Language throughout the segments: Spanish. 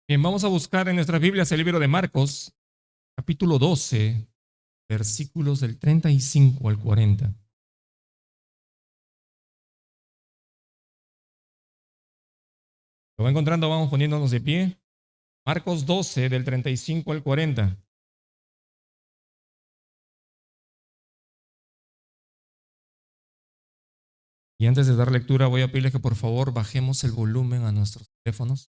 Bien, vamos a buscar en nuestras Biblias el libro de Marcos, capítulo 12, versículos del 35 al 40. ¿Lo va encontrando? Vamos poniéndonos de pie. Marcos 12, del 35 al 40. Y antes de dar lectura, voy a pedirles que por favor bajemos el volumen a nuestros teléfonos.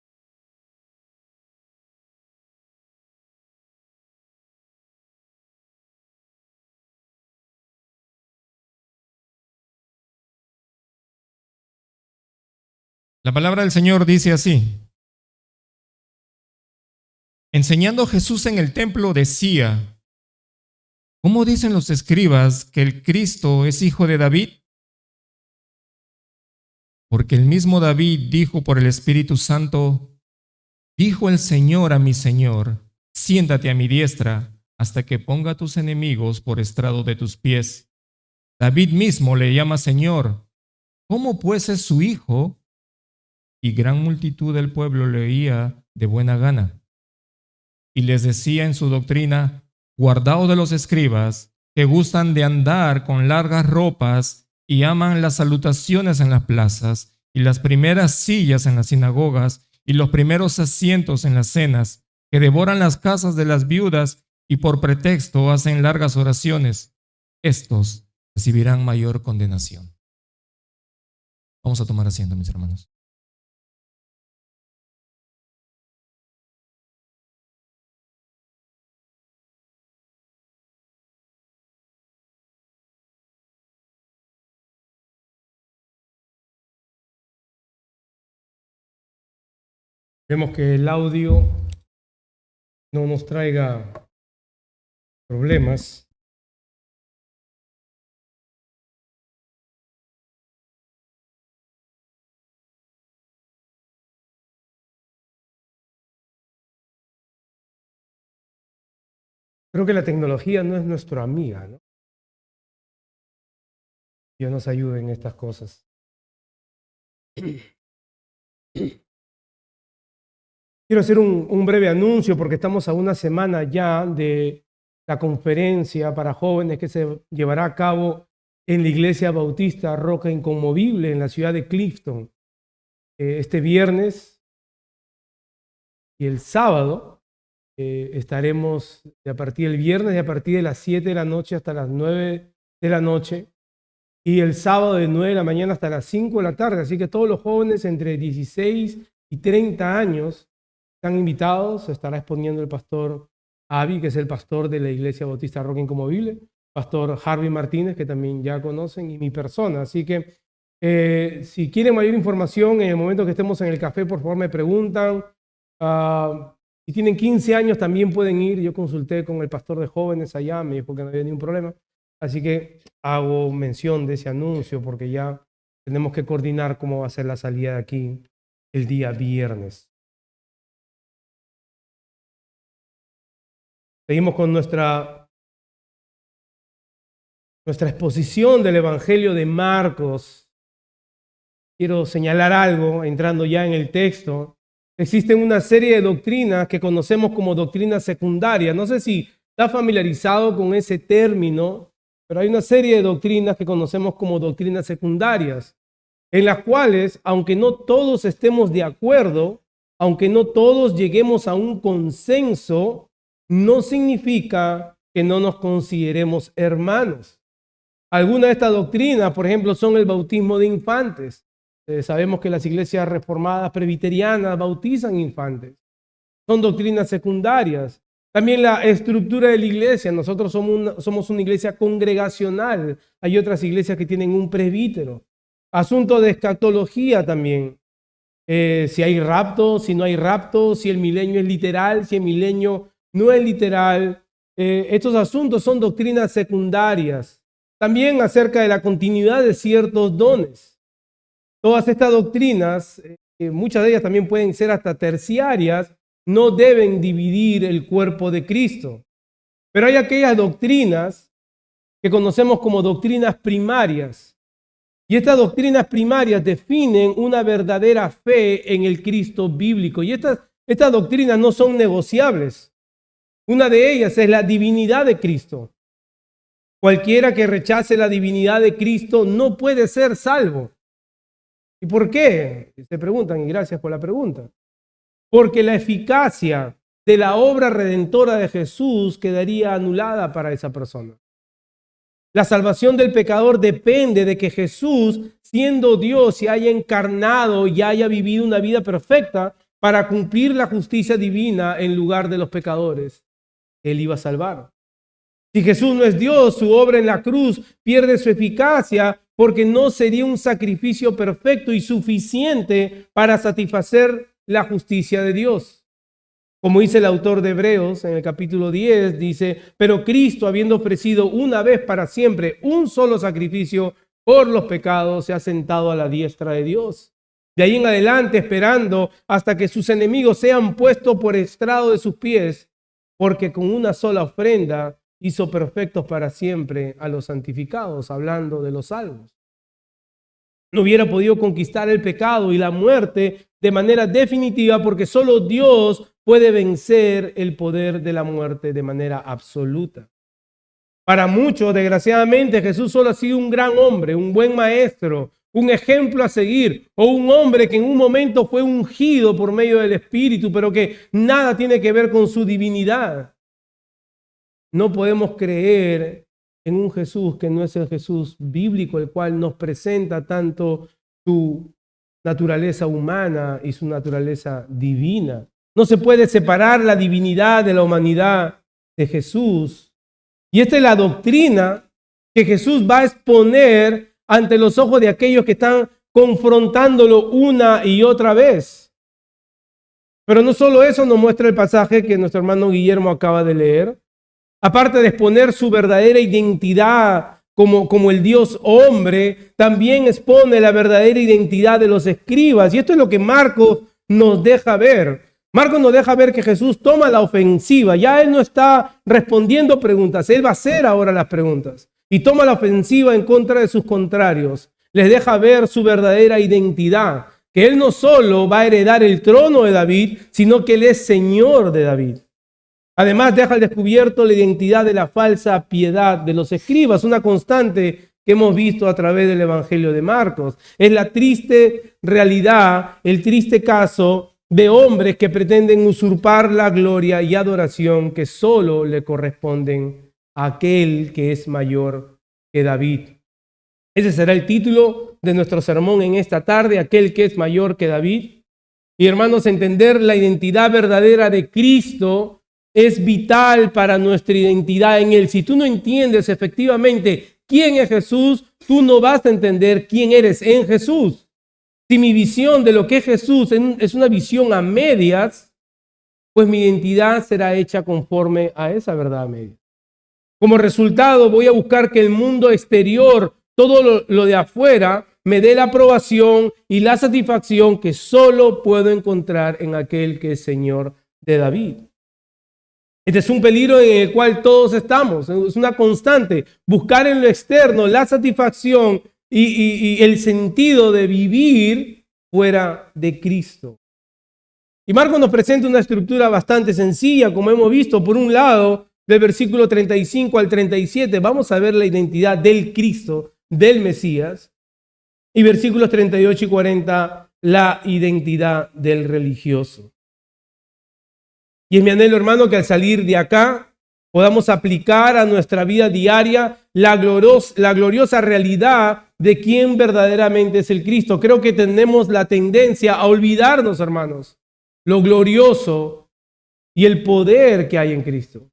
La palabra del Señor dice así: enseñando Jesús en el templo decía, ¿cómo dicen los escribas que el Cristo es hijo de David? Porque el mismo David dijo por el Espíritu Santo: dijo el Señor a mi Señor, siéntate a mi diestra hasta que ponga a tus enemigos por estrado de tus pies. David mismo le llama Señor. ¿Cómo pues es su hijo? Y gran multitud del pueblo le oía de buena gana. Y les decía en su doctrina: guardaos de los escribas, que gustan de andar con largas ropas y aman las salutaciones en las plazas y las primeras sillas en las sinagogas y los primeros asientos en las cenas, que devoran las casas de las viudas y por pretexto hacen largas oraciones. Estos recibirán mayor condenación. Vamos a tomar asiento, mis hermanos. Vemos que el audio no nos traiga problemas. Creo que la tecnología no es nuestra amiga, ¿no? Dios nos ayude en estas cosas. Quiero hacer un breve anuncio porque estamos a una semana ya de la conferencia para jóvenes que se llevará a cabo en la Iglesia Bautista Roca Inconmovible en la ciudad de Clifton. Este viernes y el sábado estaremos a partir del viernes y a partir de las 7 de la noche hasta las 9 de la noche y el sábado de 9 de la mañana hasta las 5 de la tarde. Así que todos los jóvenes entre 16 y 30 años están invitados. Estará exponiendo el pastor Avi, que es el pastor de la Iglesia Bautista Roca Inconmovible, pastor Harvey Martínez, que también ya conocen, y mi persona. Así que si quieren mayor información, en el momento que estemos en el café, por favor me preguntan. Si tienen 15 años también pueden ir. Yo consulté con el pastor de jóvenes allá, me dijo que no había ningún problema. Así que hago mención de ese anuncio porque ya tenemos que coordinar cómo va a ser la salida de aquí el día viernes. Seguimos con nuestra exposición del Evangelio de Marcos. Quiero señalar algo entrando ya en el texto. Existen una serie de doctrinas que conocemos como doctrinas secundarias. No sé si está familiarizado con ese término, pero hay una serie de doctrinas que conocemos como doctrinas secundarias, en las cuales, aunque no todos estemos de acuerdo, aunque no todos lleguemos a un consenso, no significa que no nos consideremos hermanos. Algunas de estas doctrinas, por ejemplo, son el bautismo de infantes. Sabemos que las iglesias reformadas presbiterianas bautizan infantes. Son doctrinas secundarias. También la estructura de la iglesia. Nosotros somos una iglesia congregacional. Hay otras iglesias que tienen un presbítero. Asunto de escatología también. Si hay rapto, si no hay rapto, si el milenio es literal, si el milenio no es literal. Estos asuntos son doctrinas secundarias. También acerca de la continuidad de ciertos dones. Todas estas doctrinas, muchas de ellas también pueden ser hasta terciarias, no deben dividir el cuerpo de Cristo. Pero hay aquellas doctrinas que conocemos como doctrinas primarias. Y estas doctrinas primarias definen una verdadera fe en el Cristo bíblico. Y estas Estas doctrinas no son negociables. Una de ellas es la divinidad de Cristo. Cualquiera que rechace la divinidad de Cristo no puede ser salvo. ¿Y por qué? Se preguntan, y gracias por la pregunta. Porque la eficacia de la obra redentora de Jesús quedaría anulada para esa persona. La salvación del pecador depende de que Jesús, siendo Dios, se haya encarnado y haya vivido una vida perfecta para cumplir la justicia divina en lugar de los pecadores. Él iba a salvar. Si Jesús no es Dios, su obra en la cruz pierde su eficacia porque no sería un sacrificio perfecto y suficiente para satisfacer la justicia de Dios. Como dice el autor de Hebreos en el capítulo 10, dice, pero Cristo, habiendo ofrecido una vez para siempre un solo sacrificio por los pecados, se ha sentado a la diestra de Dios. De ahí en adelante, esperando hasta que sus enemigos sean puestos por estrado de sus pies, porque con una sola ofrenda hizo perfectos para siempre a los santificados, hablando de los salvos. No hubiera podido conquistar el pecado y la muerte de manera definitiva porque solo Dios puede vencer el poder de la muerte de manera absoluta. Para muchos, desgraciadamente, Jesús solo ha sido un gran hombre, un buen maestro, un ejemplo a seguir, o un hombre que en un momento fue ungido por medio del Espíritu, pero que nada tiene que ver con su divinidad. No podemos creer en un Jesús que no es el Jesús bíblico, el cual nos presenta tanto su naturaleza humana y su naturaleza divina. No se puede separar la divinidad de la humanidad de Jesús. Y esta es la doctrina que Jesús va a exponer ante los ojos de aquellos que están confrontándolo una y otra vez. Pero no solo eso nos muestra el pasaje que nuestro hermano Guillermo acaba de leer. Aparte de exponer su verdadera identidad como el Dios hombre, también expone la verdadera identidad de los escribas. Y esto es lo que Marcos nos deja ver. Marcos nos deja ver que Jesús toma la ofensiva. Ya él no está respondiendo preguntas, él va a hacer ahora las preguntas. Y toma la ofensiva en contra de sus contrarios. Les deja ver su verdadera identidad. Que él no solo va a heredar el trono de David, sino que él es Señor de David. Además, deja al descubierto la identidad de la falsa piedad de los escribas, una constante que hemos visto a través del Evangelio de Marcos. Es la triste realidad, el triste caso de hombres que pretenden usurpar la gloria y adoración que solo le corresponden a aquel que es mayor que David. Ese será el título de nuestro sermón en esta tarde, aquel que es mayor que David. Y hermanos, entender la identidad verdadera de Cristo es vital para nuestra identidad en Él. Si tú no entiendes efectivamente quién es Jesús, tú no vas a entender quién eres en Jesús. Si mi visión de lo que es Jesús es una visión a medias, pues mi identidad será hecha conforme a esa verdad a medias. Como resultado, voy a buscar que el mundo exterior, todo lo de afuera, me dé la aprobación y la satisfacción que solo puedo encontrar en aquel que es Señor de David. Este es un peligro en el cual todos estamos. Es una constante. Buscar en lo externo la satisfacción y el sentido de vivir fuera de Cristo. Y Marcos nos presenta una estructura bastante sencilla, como hemos visto. Por un lado, del versículo 35 al 37, vamos a ver la identidad del Cristo, del Mesías. Y versículos 38 y 40, la identidad del religioso. Y es mi anhelo, hermano, que al salir de acá podamos aplicar a nuestra vida diaria la gloriosa realidad de quién verdaderamente es el Cristo. Creo que tenemos la tendencia a olvidarnos, hermanos, lo glorioso y el poder que hay en Cristo.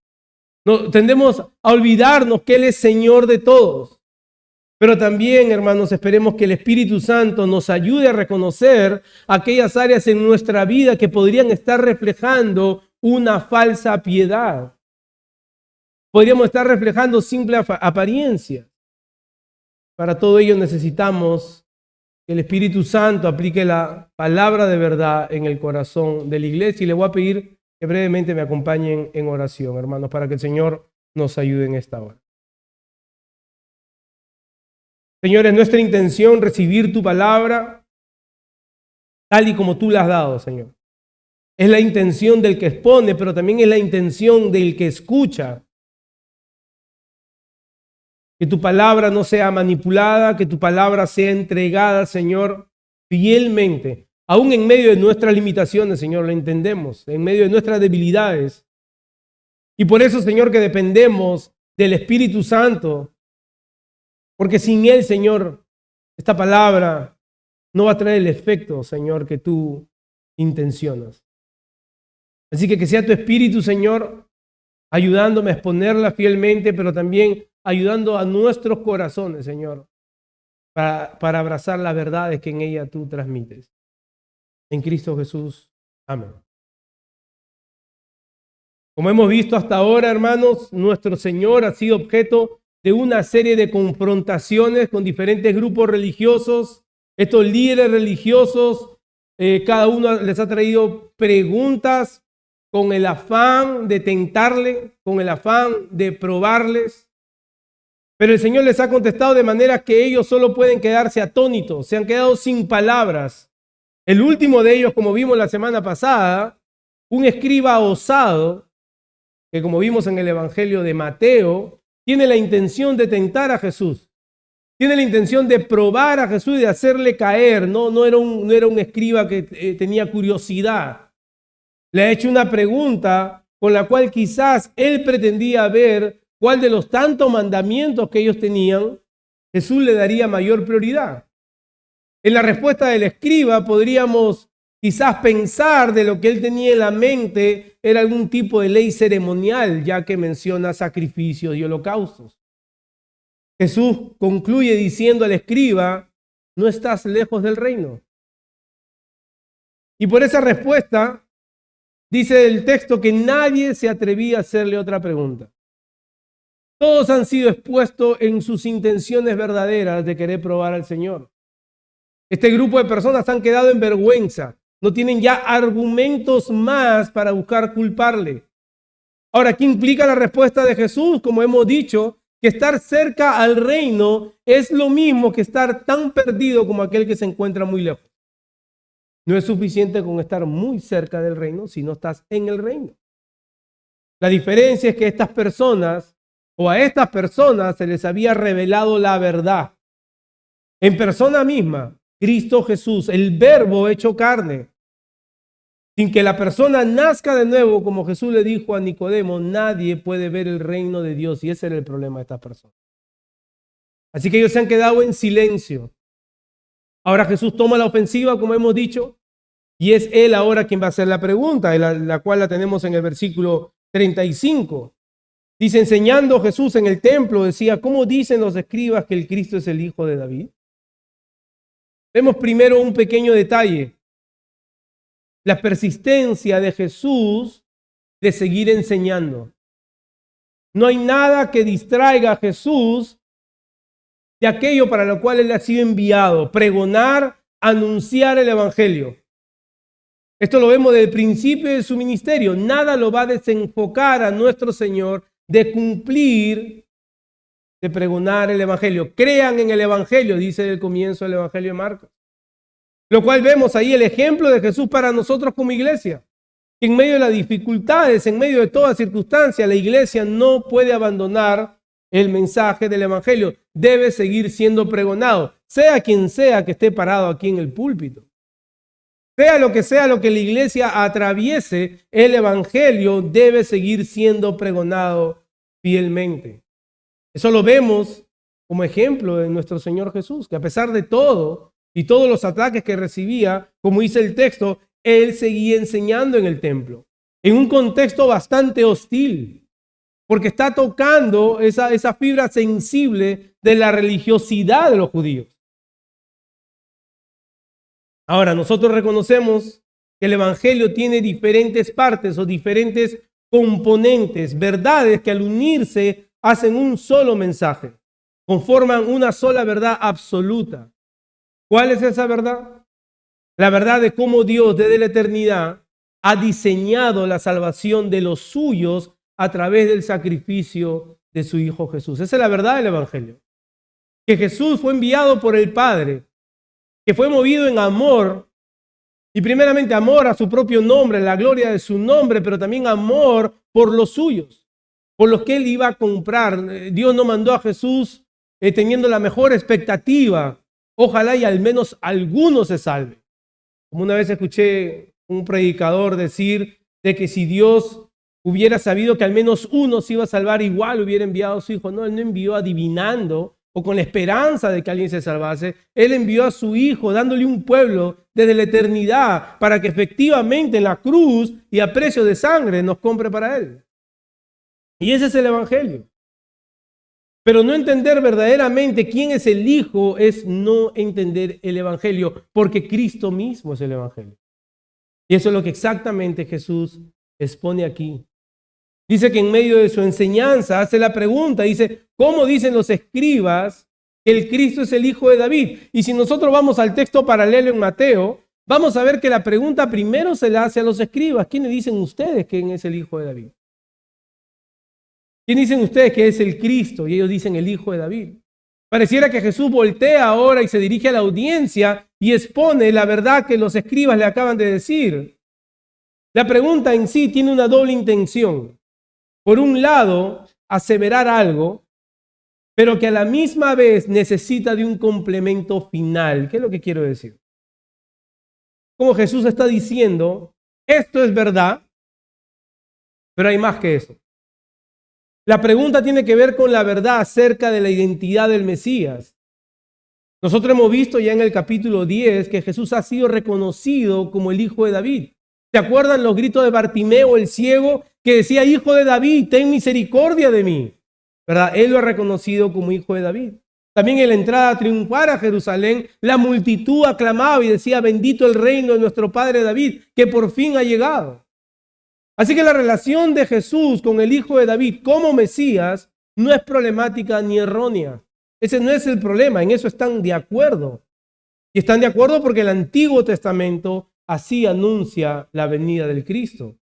No, tendemos a olvidarnos que Él es Señor de todos. Pero también, hermanos, esperemos que el Espíritu Santo nos ayude a reconocer aquellas áreas en nuestra vida que podrían estar reflejando una falsa piedad. Podríamos estar reflejando simple apariencia. Para todo ello necesitamos que el Espíritu Santo aplique la palabra de verdad en el corazón de la iglesia. Y le voy a pedir que brevemente me acompañen en oración, hermanos, para que el Señor nos ayude en esta hora. Señor, es nuestra intención recibir tu palabra tal y como tú la has dado, Señor. es la intención del que expone, pero también es la intención del que escucha. Que tu palabra no sea manipulada, que tu palabra sea entregada, Señor, fielmente. Aún en medio de nuestras limitaciones, Señor, lo entendemos, en medio de nuestras debilidades. Y por eso, Señor, que dependemos del Espíritu Santo, porque sin Él, Señor, esta palabra no va a traer el efecto, Señor, que tú intencionas. Así que sea tu Espíritu, Señor, ayudándome a exponerla fielmente, pero también ayudando a nuestros corazones, Señor, para abrazar las verdades que en ella tú transmites. En Cristo Jesús. Amén. Como hemos visto hasta ahora, hermanos, nuestro Señor ha sido objeto de una serie de confrontaciones con diferentes grupos religiosos. Estos líderes religiosos, cada uno les ha traído preguntas con el afán de tentarle, con el afán de probarles. Pero el Señor les ha contestado de manera que ellos solo pueden quedarse atónitos, se han quedado sin palabras. El último de ellos, como vimos la semana pasada, un escriba osado, que como vimos en el Evangelio de Mateo, tiene la intención de tentar a Jesús. Tiene la intención de probar a Jesús y de hacerle caer. No era un escriba que tenía curiosidad. Le ha hecho una pregunta con la cual quizás él pretendía ver cuál de los tantos mandamientos que ellos tenían, Jesús le daría mayor prioridad. En la respuesta del escriba podríamos quizás pensar de lo que él tenía en la mente era algún tipo de ley ceremonial, ya que menciona sacrificios y holocaustos. Jesús concluye diciendo al escriba, no estás lejos del reino. Y por esa respuesta, dice el texto que nadie se atrevía a hacerle otra pregunta. Todos han sido expuestos en sus intenciones verdaderas de querer probar al Señor. Este grupo de personas han quedado en vergüenza. No tienen ya argumentos más para buscar culparle. Ahora, ¿qué implica la respuesta de Jesús? Como hemos dicho, que estar cerca al reino es lo mismo que estar tan perdido como aquel que se encuentra muy lejos. No es suficiente con estar muy cerca del reino si no estás en el reino. La diferencia es que estas personas, o a estas personas se les había revelado la verdad. En persona misma, Cristo Jesús, el Verbo hecho carne. Sin que la persona nazca de nuevo, como Jesús le dijo a Nicodemo, nadie puede ver el reino de Dios. Y ese era el problema de estas personas. Así que ellos se han quedado en silencio. Ahora Jesús toma la ofensiva, como hemos dicho, y es Él ahora quien va a hacer la pregunta, la cual la tenemos en el versículo 35. Dice, enseñando Jesús en el templo, decía, ¿cómo dicen los escribas que el Cristo es el hijo de David? Vemos primero un pequeño detalle. La persistencia de Jesús de seguir enseñando. No hay nada que distraiga a Jesús de aquello para lo cual Él ha sido enviado, pregonar, anunciar el Evangelio. Esto lo vemos desde el principio de su ministerio. Nada lo va a desenfocar a nuestro Señor de cumplir, de pregonar el Evangelio. Crean en el Evangelio, dice el comienzo del Evangelio de Marcos. Lo cual vemos ahí el ejemplo de Jesús para nosotros como iglesia. En medio de las dificultades, en medio de toda circunstancia, la iglesia no puede abandonar el mensaje del Evangelio. Debe seguir siendo pregonado, sea quien sea que esté parado aquí en el púlpito. Sea lo que la iglesia atraviese, el Evangelio debe seguir siendo pregonado fielmente. Eso lo vemos como ejemplo de nuestro Señor Jesús, que a pesar de todo y todos los ataques que recibía, como dice el texto, Él seguía enseñando en el templo, en un contexto bastante hostil, porque está tocando esa fibra sensible de la religiosidad de los judíos. Ahora, nosotros reconocemos que el Evangelio tiene diferentes partes o diferentes componentes, verdades que al unirse hacen un solo mensaje, conforman una sola verdad absoluta. ¿Cuál es esa verdad? La verdad de cómo Dios desde la eternidad ha diseñado la salvación de los suyos a través del sacrificio de su Hijo Jesús. Esa es la verdad del Evangelio. Que Jesús fue enviado por el Padre, que fue movido en amor Y primeramente amor a su propio nombre, la gloria de su nombre, pero también amor por los suyos, por los que él iba a comprar. Dios no mandó a Jesús teniendo la mejor expectativa. Ojalá y al menos alguno se salve. Como una vez escuché un predicador decir de que si Dios hubiera sabido que al menos uno se iba a salvar, igual hubiera enviado a su hijo. No, él no envió adivinando o con la esperanza de que alguien se salvase. Él envió a su hijo dándole un pueblo desde la eternidad para que efectivamente en la cruz y a precio de sangre nos compre para él. Y ese es el evangelio. Pero no entender verdaderamente quién es el hijo es no entender el evangelio, porque Cristo mismo es el evangelio. Y eso es lo que exactamente Jesús expone aquí. Dice que en medio de su enseñanza hace la pregunta, dice, ¿cómo dicen los escribas que el Cristo es el hijo de David? Y si nosotros vamos al texto paralelo en Mateo, vamos a ver que la pregunta primero se la hace a los escribas. ¿Quiénes dicen ustedes quién es el hijo de David? ¿Quién dicen ustedes que es el Cristo? Y ellos dicen el hijo de David. Pareciera que Jesús voltea ahora y se dirige a la audiencia y expone la verdad que los escribas le acaban de decir. La pregunta en sí tiene una doble intención. Por un lado, aseverar algo, pero que a la misma vez necesita de un complemento final. ¿Qué es lo que quiero decir? Como Jesús está diciendo, esto es verdad, pero hay más que eso. La pregunta tiene que ver con la verdad acerca de la identidad del Mesías. Nosotros hemos visto ya en el capítulo 10 que Jesús ha sido reconocido como el hijo de David. ¿Se acuerdan los gritos de Bartimeo, el ciego, que decía, hijo de David, ten misericordia de mí? ¿Verdad? Él lo ha reconocido como hijo de David. También en la entrada triunfal a Jerusalén, la multitud aclamaba y decía, bendito el reino de nuestro padre David, que por fin ha llegado. Así que la relación de Jesús con el hijo de David como Mesías no es problemática ni errónea. Ese no es el problema, en eso están de acuerdo. Y están de acuerdo porque el Antiguo Testamento así anuncia la venida del Cristo.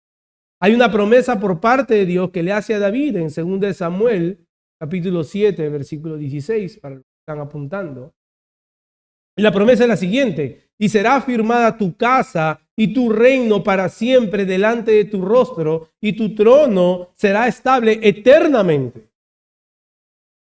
Hay una promesa por parte de Dios que le hace a David en 2 Samuel, capítulo 7, versículo 16, para los que están apuntando. Y la promesa es la siguiente, y será afirmada tu casa y tu reino para siempre delante de tu rostro, y tu trono será estable eternamente.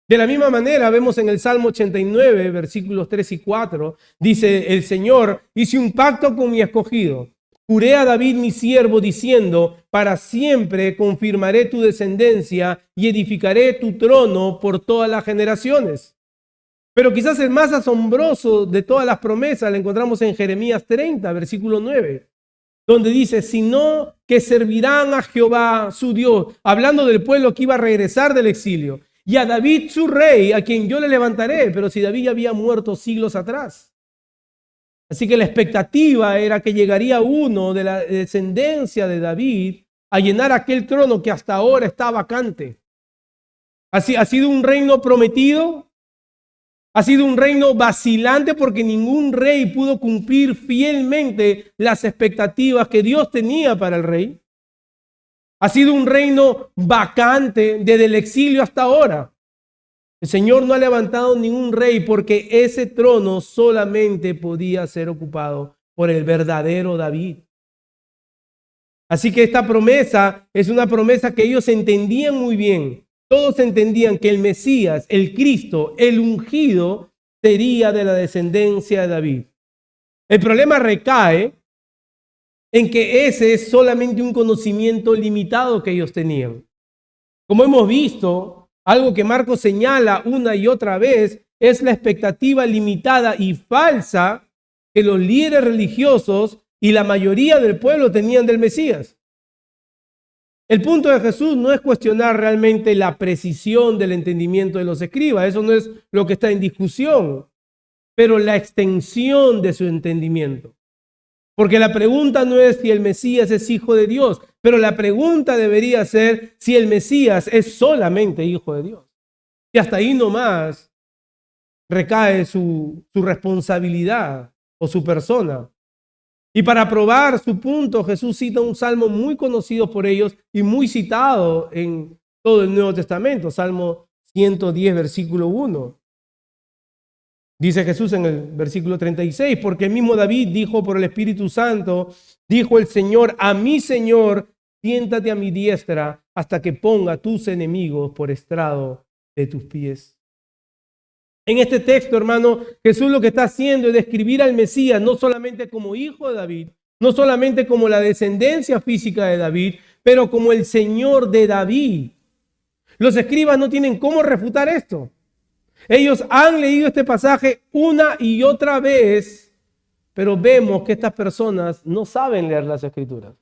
De la misma manera, vemos en el Salmo 89, versículos 3 y 4, dice el Señor, hice un pacto con mi escogido. Juré a David mi siervo diciendo, para siempre confirmaré tu descendencia y edificaré tu trono por todas las generaciones. Pero quizás el más asombroso de todas las promesas la encontramos en Jeremías 30, versículo 9, donde dice, sino que servirán a Jehová su Dios, hablando del pueblo que iba a regresar del exilio, y a David su rey, a quien yo le levantaré, pero si David ya había muerto siglos atrás. Así que la expectativa era que llegaría uno de la descendencia de David a llenar aquel trono que hasta ahora está vacante. Así ha sido un reino prometido, ha sido un reino vacilante porque ningún rey pudo cumplir fielmente las expectativas que Dios tenía para el rey. Ha sido un reino vacante desde el exilio hasta ahora. El Señor no ha levantado ningún rey porque ese trono solamente podía ser ocupado por el verdadero David. Así que esta promesa es una promesa que ellos entendían muy bien. Todos entendían que el Mesías, el Cristo, el ungido, sería de la descendencia de David. El problema recae en que ese es solamente un conocimiento limitado que ellos tenían. Como hemos visto, algo que Marcos señala una y otra vez es la expectativa limitada y falsa que los líderes religiosos y la mayoría del pueblo tenían del Mesías. El punto de Jesús no es cuestionar realmente la precisión del entendimiento de los escribas, eso no es lo que está en discusión, pero la extensión de su entendimiento. Porque la pregunta no es si el Mesías es hijo de Dios, pero la pregunta debería ser si el Mesías es solamente hijo de Dios. Y hasta ahí nomás recae su responsabilidad o su persona. Y para probar su punto, Jesús cita un salmo muy conocido por ellos y muy citado en todo el Nuevo Testamento, Salmo 110, versículo 1. Dice Jesús en el versículo 36, porque el mismo David dijo por el Espíritu Santo, dijo el Señor, a mi Señor, siéntate a mi diestra hasta que ponga tus enemigos por estrado de tus pies. En este texto, hermano, Jesús lo que está haciendo es describir al Mesías no solamente como hijo de David, no solamente como la descendencia física de David, pero como el Señor de David. Los escribas no tienen cómo refutar esto. Ellos han leído este pasaje una y otra vez, pero vemos que estas personas no saben leer las Escrituras.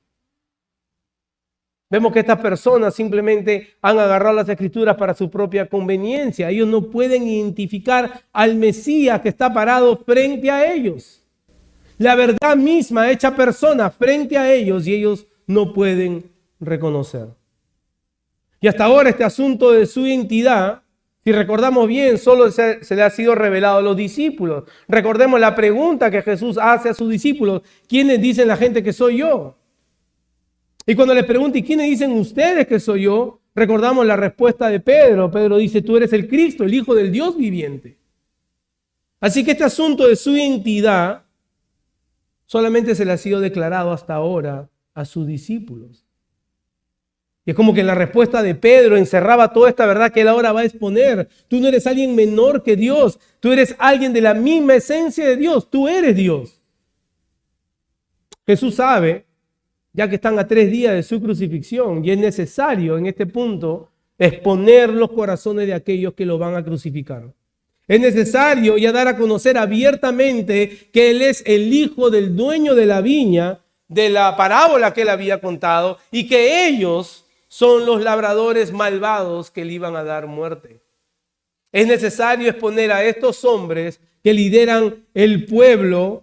Vemos que estas personas simplemente han agarrado las Escrituras para su propia conveniencia. Ellos no pueden identificar al Mesías que está parado frente a ellos. La verdad misma hecha persona frente a ellos y ellos no pueden reconocer. Y hasta ahora este asunto de su identidad, si recordamos bien, solo se le ha sido revelado a los discípulos. Recordemos la pregunta que Jesús hace a sus discípulos. ¿Quiénes dicen la gente que soy yo? Y cuando les pregunta, ¿y quiénes dicen ustedes que soy yo? Recordamos la respuesta de Pedro. Pedro dice, tú eres el Cristo, el Hijo del Dios viviente. Así que este asunto de su identidad solamente se le ha sido declarado hasta ahora a sus discípulos. Y es como que en la respuesta de Pedro encerraba toda esta verdad que él ahora va a exponer. Tú no eres alguien menor que Dios. Tú eres alguien de la misma esencia de Dios. Tú eres Dios. Jesús sabe, ya que están a 3 días de su crucifixión, y es necesario en este punto exponer los corazones de aquellos que lo van a crucificar. Es necesario ya dar a conocer abiertamente que Él es el hijo del dueño de la viña, de la parábola que Él había contado, y que ellos son los labradores malvados que le iban a dar muerte. Es necesario exponer a estos hombres que lideran el pueblo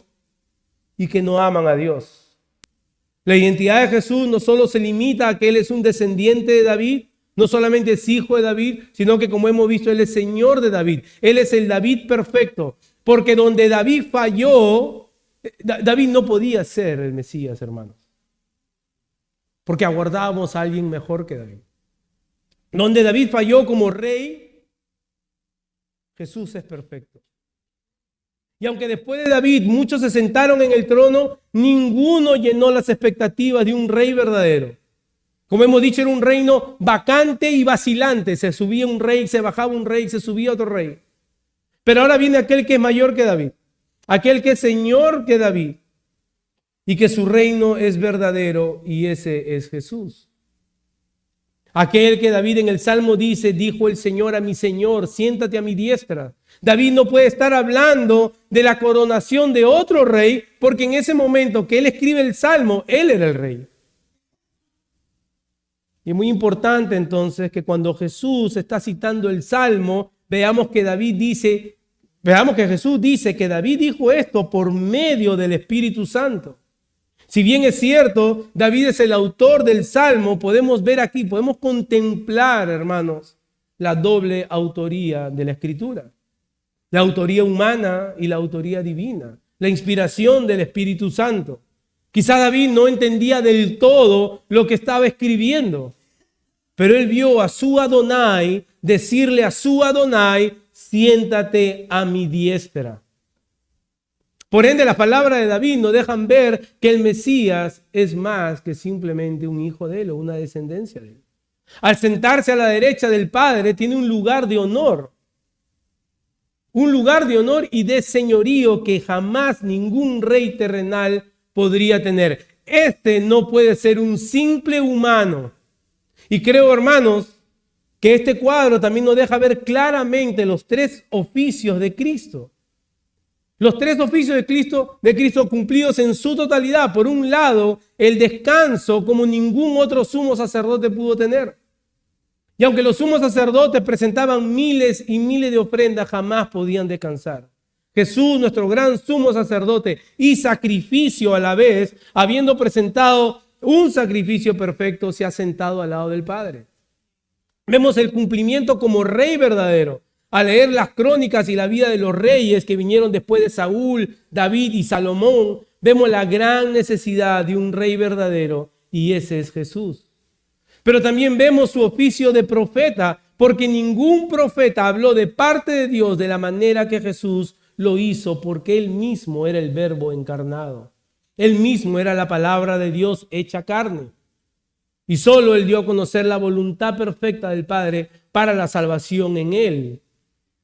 y que no aman a Dios. La identidad de Jesús no solo se limita a que Él es un descendiente de David, no solamente es hijo de David, sino que como hemos visto, Él es Señor de David. Él es el David perfecto, porque donde David falló, David no podía ser el Mesías, hermanos, porque aguardábamos a alguien mejor que David. Donde David falló como rey, Jesús es perfecto. Y aunque después de David muchos se sentaron en el trono, ninguno llenó las expectativas de un rey verdadero. Como hemos dicho, era un reino vacante y vacilante. Se subía un rey, se bajaba un rey, se subía otro rey. Pero ahora viene aquel que es mayor que David, aquel que es Señor que David, y que su reino es verdadero, y ese es Jesús. Aquel que David en el Salmo dice, dijo el Señor a mi Señor, siéntate a mi diestra. David no puede estar hablando de la coronación de otro rey, porque en ese momento que él escribe el Salmo, él era el rey. Y es muy importante entonces que cuando Jesús está citando el Salmo, veamos que Jesús dice que David dijo esto por medio del Espíritu Santo. Si bien es cierto, David es el autor del Salmo, podemos ver aquí, podemos contemplar, hermanos, la doble autoría de la Escritura. La autoría humana y la autoría divina. La inspiración del Espíritu Santo. Quizá David no entendía del todo lo que estaba escribiendo, pero él vio a su Adonai decirle a su Adonai, siéntate a mi diestra. Por ende, las palabras de David nos dejan ver que el Mesías es más que simplemente un hijo de él o una descendencia de él. Al sentarse a la derecha del Padre, tiene un lugar de honor. Un lugar de honor y de señorío que jamás ningún rey terrenal podría tener. Este no puede ser un simple humano. Y creo, hermanos, que este cuadro también nos deja ver claramente los 3 oficios de Cristo. Los 3 oficios de Cristo cumplidos en su totalidad. Por un lado, el descanso como ningún otro sumo sacerdote pudo tener. Y aunque los sumos sacerdotes presentaban miles y miles de ofrendas, jamás podían descansar. Jesús, nuestro gran sumo sacerdote y sacrificio a la vez, habiendo presentado un sacrificio perfecto, se ha sentado al lado del Padre. Vemos el cumplimiento como rey verdadero. Al leer las crónicas y la vida de los reyes que vinieron después de Saúl, David y Salomón, vemos la gran necesidad de un rey verdadero, y ese es Jesús. Pero también vemos su oficio de profeta, porque ningún profeta habló de parte de Dios de la manera que Jesús lo hizo porque Él mismo era el Verbo encarnado. Él mismo era la palabra de Dios hecha carne. Y solo Él dio a conocer la voluntad perfecta del Padre para la salvación en Él.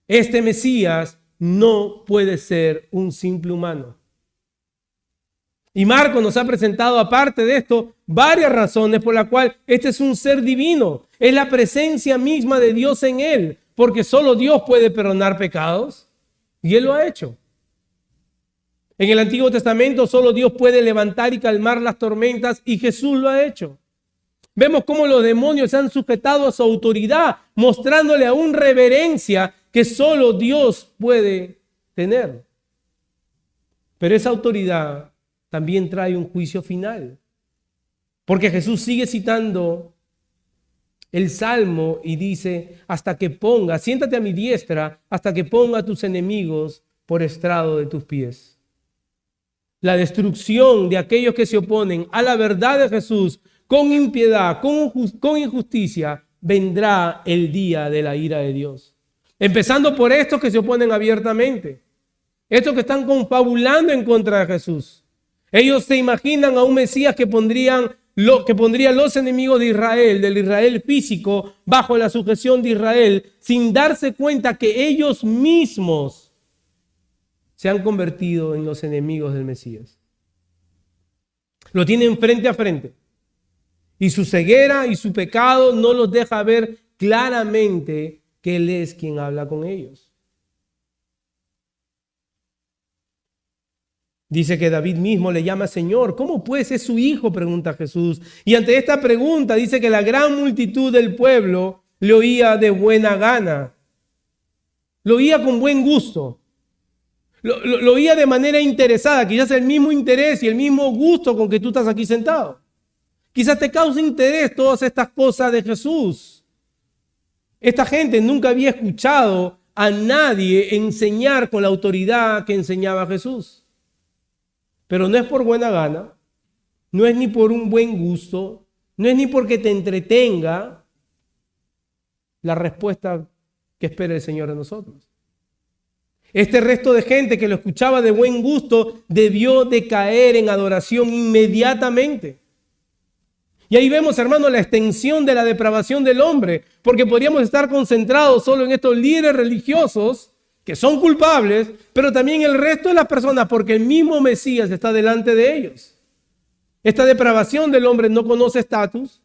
Este Mesías no puede ser un simple humano. Y Marcos nos ha presentado, aparte de esto, varias razones por las cuales este es un ser divino. Es la presencia misma de Dios en Él, porque solo Dios puede perdonar pecados y Él lo ha hecho. En el Antiguo Testamento solo Dios puede levantar y calmar las tormentas y Jesús lo ha hecho. Vemos cómo los demonios se han sujetado a su autoridad, mostrándole aún reverencia que solo Dios puede tener. Pero esa autoridad también trae un juicio final. Porque Jesús sigue citando el Salmo y dice, siéntate a mi diestra, hasta que ponga a tus enemigos por estrado de tus pies. La destrucción de aquellos que se oponen a la verdad de Jesús con impiedad, con injusticia, vendrá el día de la ira de Dios. Empezando por estos que se oponen abiertamente. Estos que están confabulando en contra de Jesús. Ellos se imaginan a un Mesías que pondría los enemigos de Israel, del Israel físico, bajo la sujeción de Israel, sin darse cuenta que ellos mismos se han convertido en los enemigos del Mesías. Lo tienen frente a frente. Y su ceguera y su pecado no los deja ver claramente que Él es quien habla con ellos. Dice que David mismo le llama Señor. ¿Cómo pues es su hijo?, pregunta Jesús. Y ante esta pregunta dice que la gran multitud del pueblo le oía de buena gana. Lo oía con buen gusto. Lo oía de manera interesada. Quizás el mismo interés y el mismo gusto con que tú estás aquí sentado. Quizás te cause interés todas estas cosas de Jesús. Esta gente nunca había escuchado a nadie enseñar con la autoridad que enseñaba Jesús. Pero no es por buena gana, no es ni por un buen gusto, no es ni porque te entretenga la respuesta que espera el Señor de nosotros. Este resto de gente que lo escuchaba de buen gusto debió de caer en adoración inmediatamente. Y ahí vemos, hermano, la extensión de la depravación del hombre, porque podríamos estar concentrados solo en estos líderes religiosos que son culpables, pero también el resto de las personas, porque el mismo Mesías está delante de ellos. Esta depravación del hombre no conoce estatus,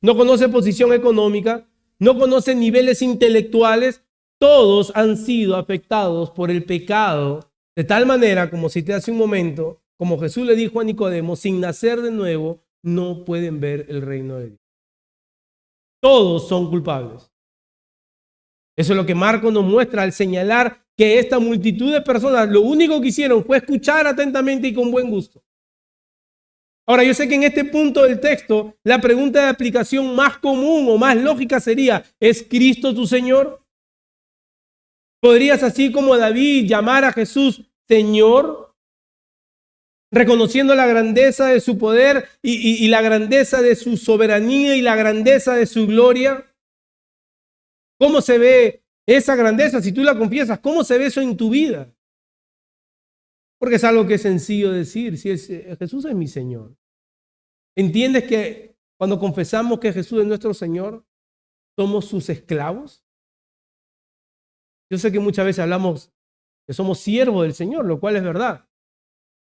no conoce posición económica, no conoce niveles intelectuales. Todos han sido afectados por el pecado, de tal manera, como cité hace un momento, como Jesús le dijo a Nicodemo, sin nacer de nuevo, no pueden ver el reino de Dios. Todos son culpables. Eso es lo que Marcos nos muestra al señalar que esta multitud de personas lo único que hicieron fue escuchar atentamente y con buen gusto. Ahora, yo sé que en este punto del texto la pregunta de aplicación más común o más lógica sería, ¿es Cristo tu Señor? ¿Podrías, así como David, llamar a Jesús Señor, reconociendo la grandeza de su poder y la grandeza de su soberanía y la grandeza de su gloria? ¿Cómo se ve esa grandeza? Si tú la confiesas, ¿cómo se ve eso en tu vida? Porque es algo que es sencillo decir. Si Jesús es mi Señor. ¿Entiendes que cuando confesamos que Jesús es nuestro Señor, somos sus esclavos? Yo sé que muchas veces hablamos que somos siervos del Señor, lo cual es verdad.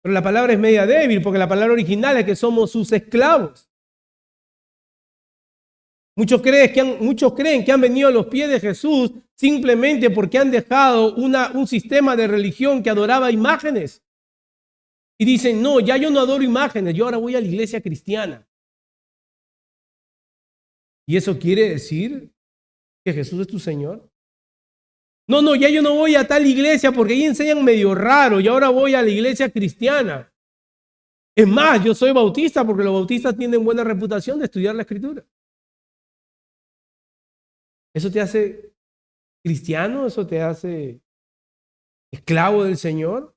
Pero la palabra es media débil, porque la palabra original es que somos sus esclavos. Muchos creen que han venido a los pies de Jesús simplemente porque han dejado un sistema de religión que adoraba imágenes. Y dicen, no, ya yo no adoro imágenes, yo ahora voy a la iglesia cristiana. ¿Y eso quiere decir que Jesús es tu Señor? No, ya yo no voy a tal iglesia porque ahí enseñan medio raro y ahora voy a la iglesia cristiana. Es más, yo soy bautista porque los bautistas tienen buena reputación de estudiar la Escritura. ¿Eso te hace cristiano? ¿Eso te hace esclavo del Señor?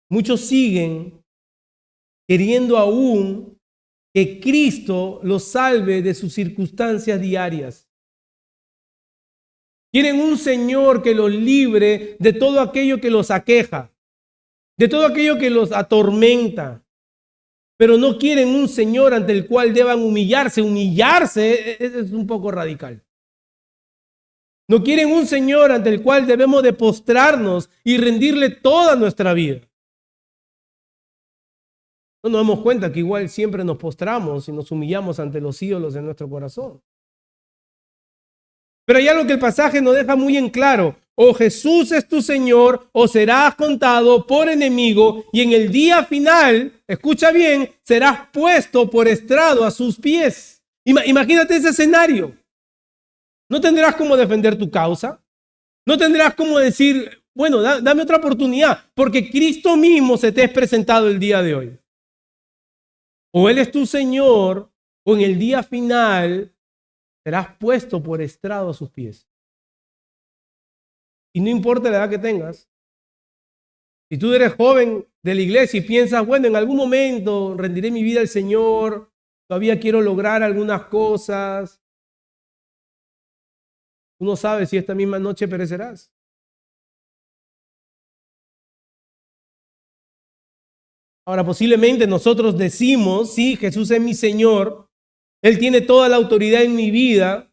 Muchos siguen queriendo aún que Cristo los salve de sus circunstancias diarias. Quieren un Señor que los libre de todo aquello que los aqueja, de todo aquello que los atormenta. Pero no quieren un Señor ante el cual deban humillarse. Humillarse es un poco radical. No quieren un Señor ante el cual debemos de postrarnos y rendirle toda nuestra vida. No nos damos cuenta que igual siempre nos postramos y nos humillamos ante los ídolos de nuestro corazón. Pero hay algo que el pasaje nos deja muy en claro. O Jesús es tu Señor, o serás contado por enemigo, y en el día final, escucha bien, serás puesto por estrado a sus pies. Imagínate ese escenario. No tendrás cómo defender tu causa. No tendrás cómo decir, bueno, dame otra oportunidad, porque Cristo mismo se te es presentado el día de hoy. O Él es tu Señor, o en el día final serás puesto por estrado a sus pies. Y no importa la edad que tengas. Si tú eres joven de la iglesia y piensas, bueno, en algún momento rendiré mi vida al Señor, todavía quiero lograr algunas cosas. Tú no sabes si esta misma noche perecerás. Ahora, posiblemente nosotros decimos, sí, Jesús es mi Señor, Él tiene toda la autoridad en mi vida,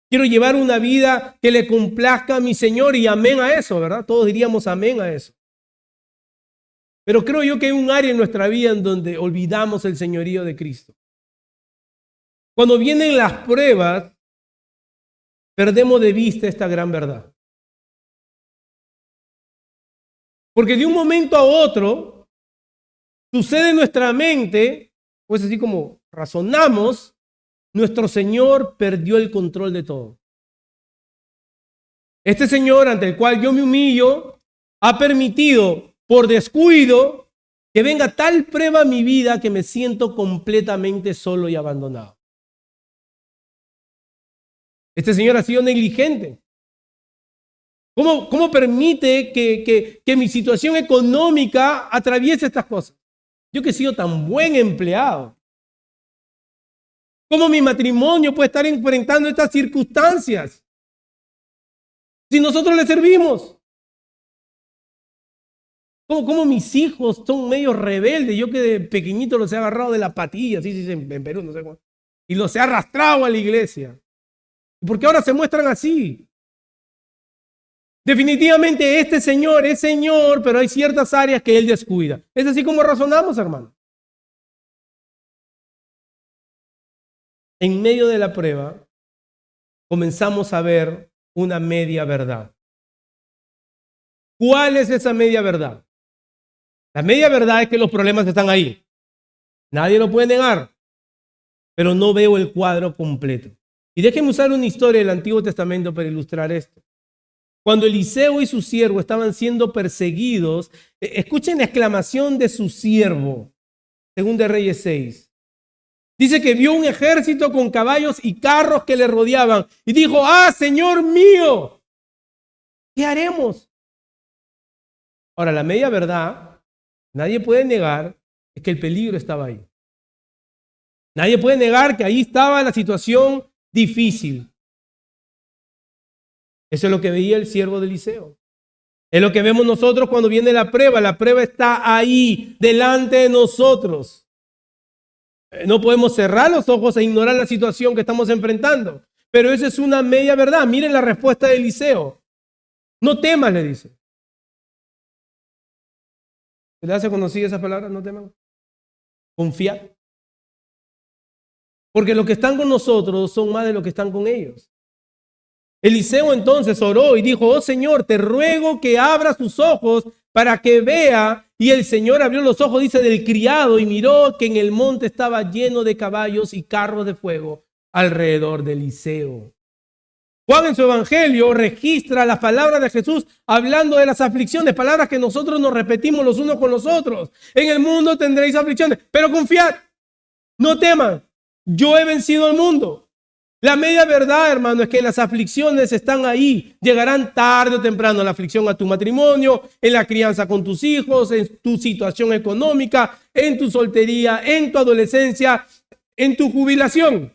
quiero llevar una vida que le complazca a mi Señor y amén a eso, ¿verdad? Todos diríamos amén a eso. Pero creo yo que hay un área en nuestra vida en donde olvidamos el señorío de Cristo. Cuando vienen las pruebas, perdemos de vista esta gran verdad. Porque de un momento a otro, sucede en nuestra mente, pues así como razonamos, nuestro Señor perdió el control de todo. Este Señor ante el cual yo me humillo, ha permitido por descuido que venga tal prueba a mi vida que me siento completamente solo y abandonado. Este Señor ha sido negligente. ¿Cómo permite que mi situación económica atraviese estas cosas? Yo que he sido tan buen empleado. ¿Cómo mi matrimonio puede estar enfrentando estas circunstancias? Si nosotros le servimos. ¿Cómo mis hijos son medio rebeldes? Yo que de pequeñito los he agarrado de la patilla, así en Perú, no sé cómo, y los he arrastrado a la iglesia. ¿Por qué ahora se muestran así? Definitivamente este Señor es Señor, pero hay ciertas áreas que Él descuida. Es así como razonamos, hermano. En medio de la prueba, comenzamos a ver una media verdad. ¿Cuál es esa media verdad? La media verdad es que los problemas están ahí. Nadie lo puede negar, pero no veo el cuadro completo. Y déjenme usar una historia del Antiguo Testamento para ilustrar esto. Cuando Eliseo y su siervo estaban siendo perseguidos, escuchen la exclamación de su siervo, según de Reyes 6. Dice que vio un ejército con caballos y carros que le rodeaban y dijo, ¡ah, Señor mío! ¿Qué haremos? Ahora, la media verdad, nadie puede negar, es que el peligro estaba ahí. Nadie puede negar que ahí estaba la situación difícil. Eso es lo que veía el siervo de Eliseo. Es lo que vemos nosotros cuando viene la prueba. La prueba está ahí, delante de nosotros. No podemos cerrar los ojos e ignorar la situación que estamos enfrentando. Pero esa es una media verdad. Miren la respuesta de Eliseo. No temas, le dice. ¿Se le hace conocida esa palabra? No temas. Confiar. Porque los que están con nosotros son más de los que están con ellos. Eliseo entonces oró y dijo, oh Señor, te ruego que abras tus ojos para que vea. Y el Señor abrió los ojos, dice, del criado y miró que en el monte estaba lleno de caballos y carros de fuego alrededor de Eliseo. Juan en su evangelio registra las palabras de Jesús hablando de las aflicciones, palabras que nosotros nos repetimos los unos con los otros. En el mundo tendréis aflicciones, pero confiad, no teman, yo he vencido al mundo. La media verdad, hermano, es que las aflicciones están ahí. Llegarán tarde o temprano la aflicción a tu matrimonio, en la crianza con tus hijos, en tu situación económica, en tu soltería, en tu adolescencia, en tu jubilación.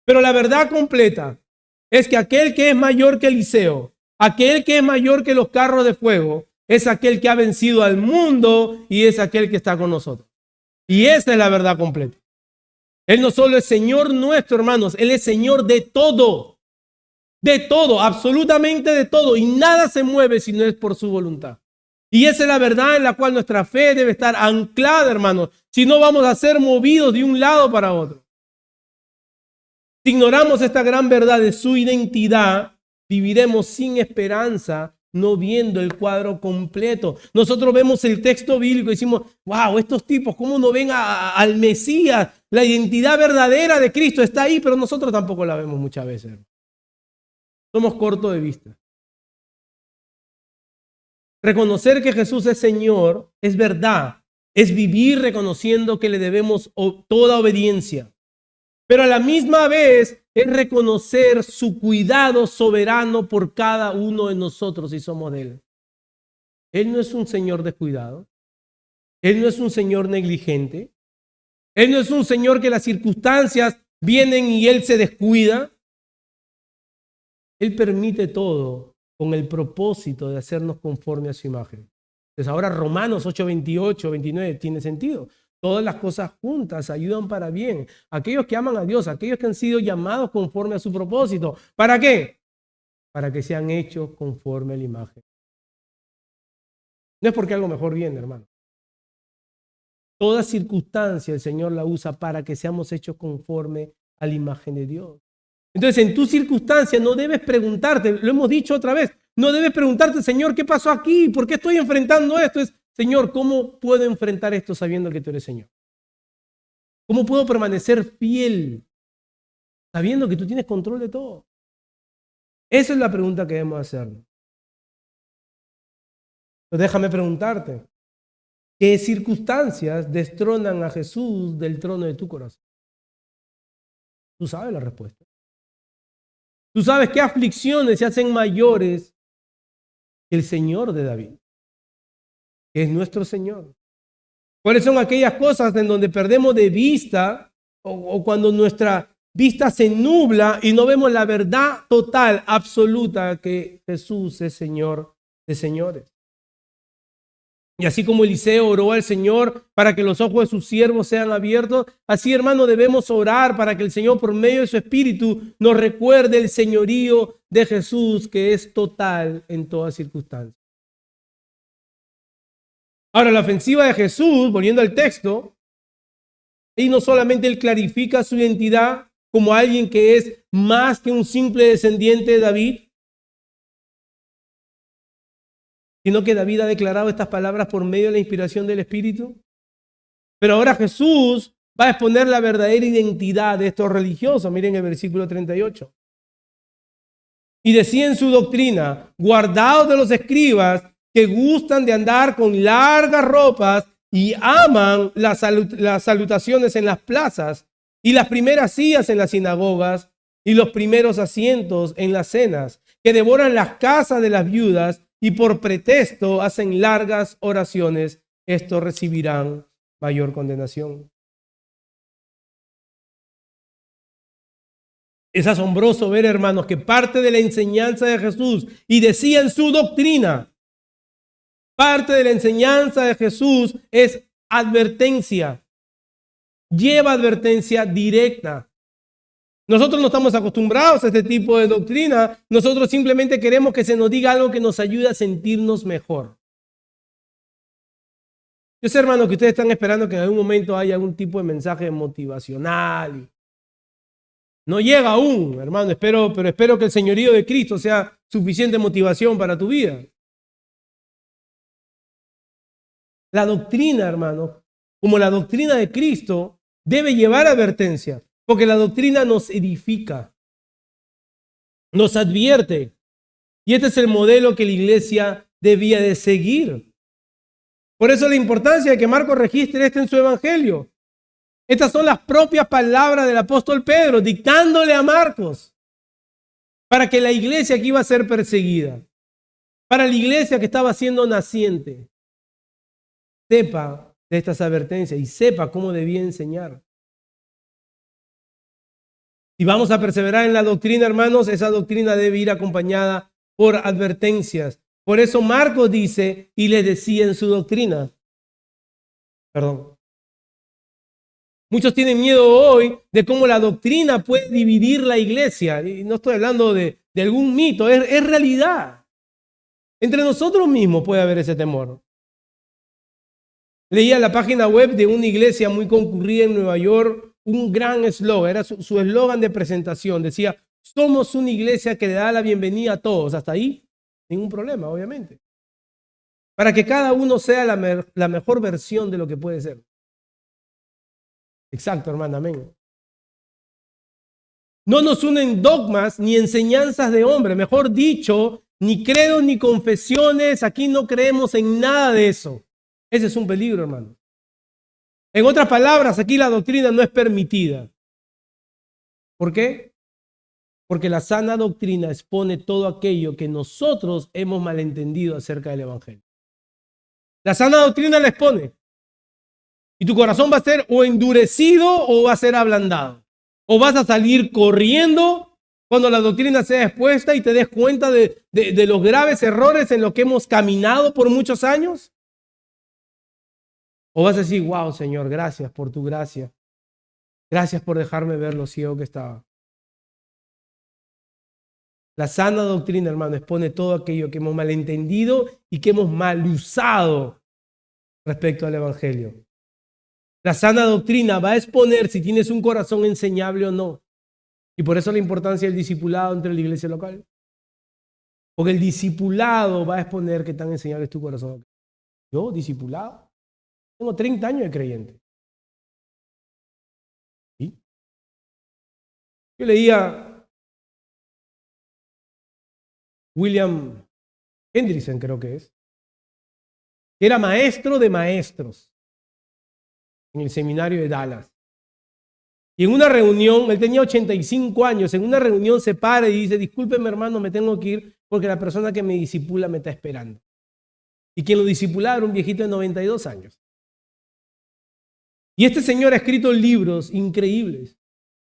Pero la verdad completa es que aquel que es mayor que Eliseo, aquel que es mayor que los carros de fuego, es aquel que ha vencido al mundo y es aquel que está con nosotros. Y esa es la verdad completa. Él no solo es Señor nuestro, hermanos, Él es Señor de todo, absolutamente de todo. Y nada se mueve si no es por su voluntad. Y esa es la verdad en la cual nuestra fe debe estar anclada, hermanos. Si no, vamos a ser movidos de un lado para otro. Si ignoramos esta gran verdad de su identidad, viviremos sin esperanza, no viendo el cuadro completo. Nosotros vemos el texto bíblico y decimos, wow, estos tipos, ¿cómo no ven al Mesías? La identidad verdadera de Cristo está ahí, pero nosotros tampoco la vemos muchas veces. Somos cortos de vista. Reconocer que Jesús es Señor es verdad, es vivir reconociendo que le debemos toda obediencia. Pero a la misma vez es reconocer su cuidado soberano por cada uno de nosotros si somos de Él. Él no es un Señor descuidado. Él no es un Señor negligente. Él no es un Señor que las circunstancias vienen y Él se descuida. Él permite todo con el propósito de hacernos conforme a su imagen. Entonces ahora Romanos 8, 28, 29 tiene sentido. Todas las cosas juntas ayudan para bien. Aquellos que aman a Dios, aquellos que han sido llamados conforme a su propósito. ¿Para qué? Para que sean hechos conforme a la imagen. No es porque algo mejor viene, hermano. Toda circunstancia el Señor la usa para que seamos hechos conforme a la imagen de Dios. Entonces, en tu circunstancia no debes preguntarte, lo hemos dicho otra vez, no debes preguntarte, Señor, ¿qué pasó aquí? ¿Por qué estoy enfrentando esto? Es, Señor, ¿cómo puedo enfrentar esto sabiendo que tú eres Señor? ¿Cómo puedo permanecer fiel sabiendo que tú tienes control de todo? Esa es la pregunta que debemos hacernos. Pero déjame preguntarte, ¿qué circunstancias destronan a Jesús del trono de tu corazón? Tú sabes la respuesta. Tú sabes qué aflicciones se hacen mayores que el Señor de David, que es nuestro Señor. ¿Cuáles son aquellas cosas en donde perdemos de vista o cuando nuestra vista se nubla y no vemos la verdad total, absoluta, que Jesús es Señor de señores? Y así como Eliseo oró al Señor para que los ojos de sus siervos sean abiertos, así, hermano, debemos orar para que el Señor, por medio de su Espíritu, nos recuerde el señorío de Jesús, que es total en todas circunstancias. Ahora, la ofensiva de Jesús, volviendo al texto, y no solamente él clarifica su identidad como alguien que es más que un simple descendiente de David, sino que David ha declarado estas palabras por medio de la inspiración del Espíritu. Pero ahora Jesús va a exponer la verdadera identidad de estos religiosos. Miren el versículo 38. Y decía en su doctrina, guardaos de los escribas que gustan de andar con largas ropas y aman las salutaciones en las plazas y las primeras sillas en las sinagogas y los primeros asientos en las cenas, que devoran las casas de las viudas y por pretexto hacen largas oraciones. Estos recibirán mayor condenación. Es asombroso ver, hermanos, que parte de la enseñanza de Jesús, y decía en su doctrina, parte de la enseñanza de Jesús es advertencia. Lleva advertencia directa. Nosotros no estamos acostumbrados a este tipo de doctrina. Nosotros simplemente queremos que se nos diga algo que nos ayude a sentirnos mejor. Yo sé, hermano, que ustedes están esperando que en algún momento haya algún tipo de mensaje motivacional. No llega aún, hermano, pero espero que el señorío de Cristo sea suficiente motivación para tu vida. La doctrina, hermano, como la doctrina de Cristo, debe llevar advertencia, porque la doctrina nos edifica, nos advierte. Y este es el modelo que la iglesia debía de seguir. Por eso la importancia de que Marcos registre esto en su evangelio. Estas son las propias palabras del apóstol Pedro, dictándole a Marcos, para que la iglesia que iba a ser perseguida, para la iglesia que estaba siendo naciente, sepa de estas advertencias y sepa cómo debía enseñar. Si vamos a perseverar en la doctrina, hermanos, esa doctrina debe ir acompañada por advertencias. Por eso Marcos dice, y les decía en su doctrina. Perdón. Muchos tienen miedo hoy de cómo la doctrina puede dividir la iglesia. Y no estoy hablando de algún mito, es realidad. Entre nosotros mismos puede haber ese temor. Leía la página web de una iglesia muy concurrida en Nueva York, un gran eslogan, era su eslogan de presentación. Decía, somos una iglesia que le da la bienvenida a todos. Hasta ahí, ningún problema, obviamente. Para que cada uno sea la mejor versión de lo que puede ser. Exacto, hermano, amén. No nos unen dogmas ni enseñanzas de hombre, mejor dicho, ni credos ni confesiones, aquí no creemos en nada de eso. Ese es un peligro, hermano. En otras palabras, aquí la doctrina no es permitida. ¿Por qué? Porque la sana doctrina expone todo aquello que nosotros hemos malentendido acerca del Evangelio. La sana doctrina la expone. Y tu corazón va a ser o endurecido o va a ser ablandado. O vas a salir corriendo cuando la doctrina sea expuesta y te des cuenta de los graves errores en los que hemos caminado por muchos años. O vas a decir, wow, Señor, gracias por tu gracia. Gracias por dejarme ver lo ciego que estaba. La sana doctrina, hermano, expone todo aquello que hemos malentendido y que hemos mal usado respecto al Evangelio. La sana doctrina va a exponer si tienes un corazón enseñable o no. Y por eso la importancia del discipulado entre la iglesia local. Porque el discipulado va a exponer qué tan enseñable es tu corazón. Yo, discipulado, tengo 30 años de creyente. ¿Sí? Yo leía William Hendrickson, creo que es, que era maestro de maestros en el seminario de Dallas. Y en una reunión, él tenía 85 años, en una reunión se para y dice, discúlpeme hermano, me tengo que ir porque la persona que me disipula me está esperando. Y quien lo disipulaba era un viejito de 92 años. Y este señor ha escrito libros increíbles,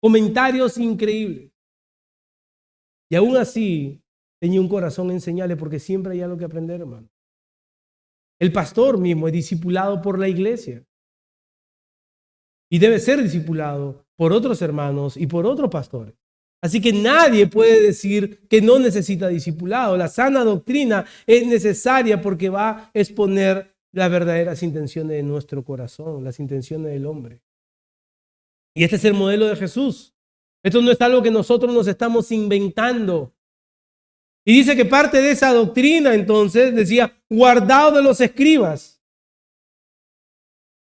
comentarios increíbles. Y aún así tenía un corazón enseñable porque siempre hay algo que aprender, hermano. El pastor mismo es discipulado por la iglesia. Y debe ser discipulado por otros hermanos y por otros pastores. Así que nadie puede decir que no necesita discipulado. La sana doctrina es necesaria porque va a exponer las verdaderas intenciones de nuestro corazón, las intenciones del hombre. Y este es el modelo de Jesús. Esto no es algo que nosotros nos estamos inventando. Y dice que parte de esa doctrina, entonces, decía, guardado de los escribas.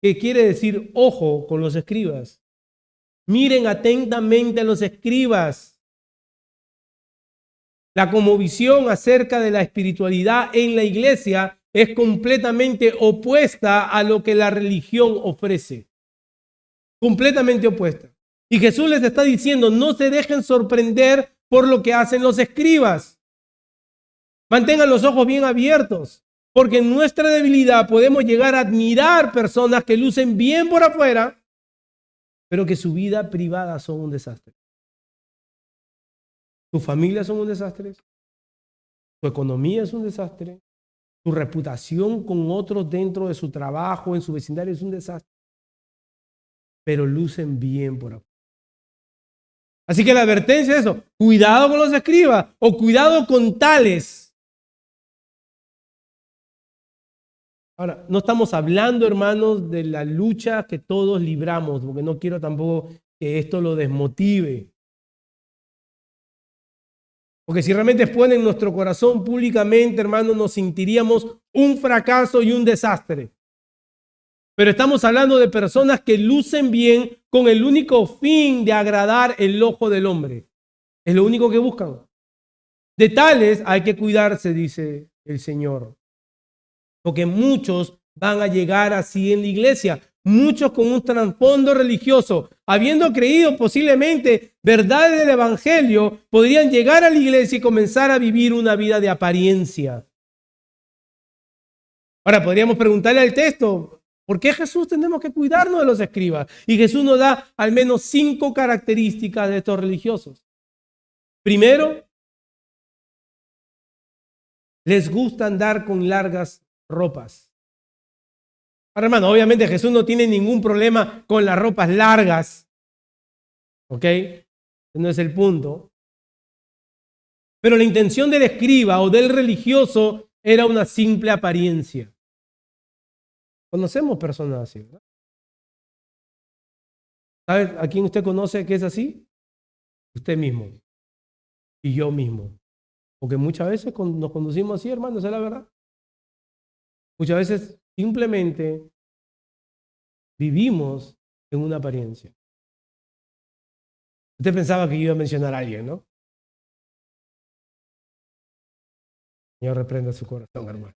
¿Qué quiere decir? Ojo con los escribas. Miren atentamente a los escribas. La cosmovisión acerca de la espiritualidad en la iglesia es completamente opuesta a lo que la religión ofrece. Completamente opuesta. Y Jesús les está diciendo, no se dejen sorprender por lo que hacen los escribas. Mantengan los ojos bien abiertos. Porque en nuestra debilidad podemos llegar a admirar personas que lucen bien por afuera, pero que su vida privada son un desastre. Su familia son un desastre, su economía es un desastre, su reputación con otros dentro de su trabajo, en su vecindario es un desastre, pero lucen bien por afuera. Así que la advertencia es eso, cuidado con los escribas o cuidado con tales. Ahora, no estamos hablando, hermanos, de la lucha que todos libramos, porque no quiero tampoco que esto lo desmotive. Porque si realmente exponen nuestro corazón públicamente, hermanos, nos sentiríamos un fracaso y un desastre. Pero estamos hablando de personas que lucen bien con el único fin de agradar el ojo del hombre. Es lo único que buscan. De tales hay que cuidarse, dice el Señor. Porque muchos van a llegar así en la iglesia, muchos con un trasfondo religioso, habiendo creído posiblemente verdades del Evangelio, podrían llegar a la iglesia y comenzar a vivir una vida de apariencia. Ahora, podríamos preguntarle al texto, ¿Por qué Jesús tenemos que cuidarnos de los escribas? Y Jesús nos da al menos 5 características de estos religiosos. Primero, les gusta andar con largas ropas. Ahora, hermano, obviamente Jesús no tiene ningún problema con las ropas largas. ¿Ok? No es el punto. Pero la intención del escriba o del religioso era una simple apariencia. Conocemos personas así, ¿verdad? ¿Sabe a quién usted conoce que es así? Usted mismo y yo mismo. Porque muchas veces nos conducimos así, hermano, esa es la verdad. Muchas veces simplemente vivimos en una apariencia. Usted pensaba que yo iba a mencionar a alguien, ¿no? Señor, reprenda su corazón, hermano.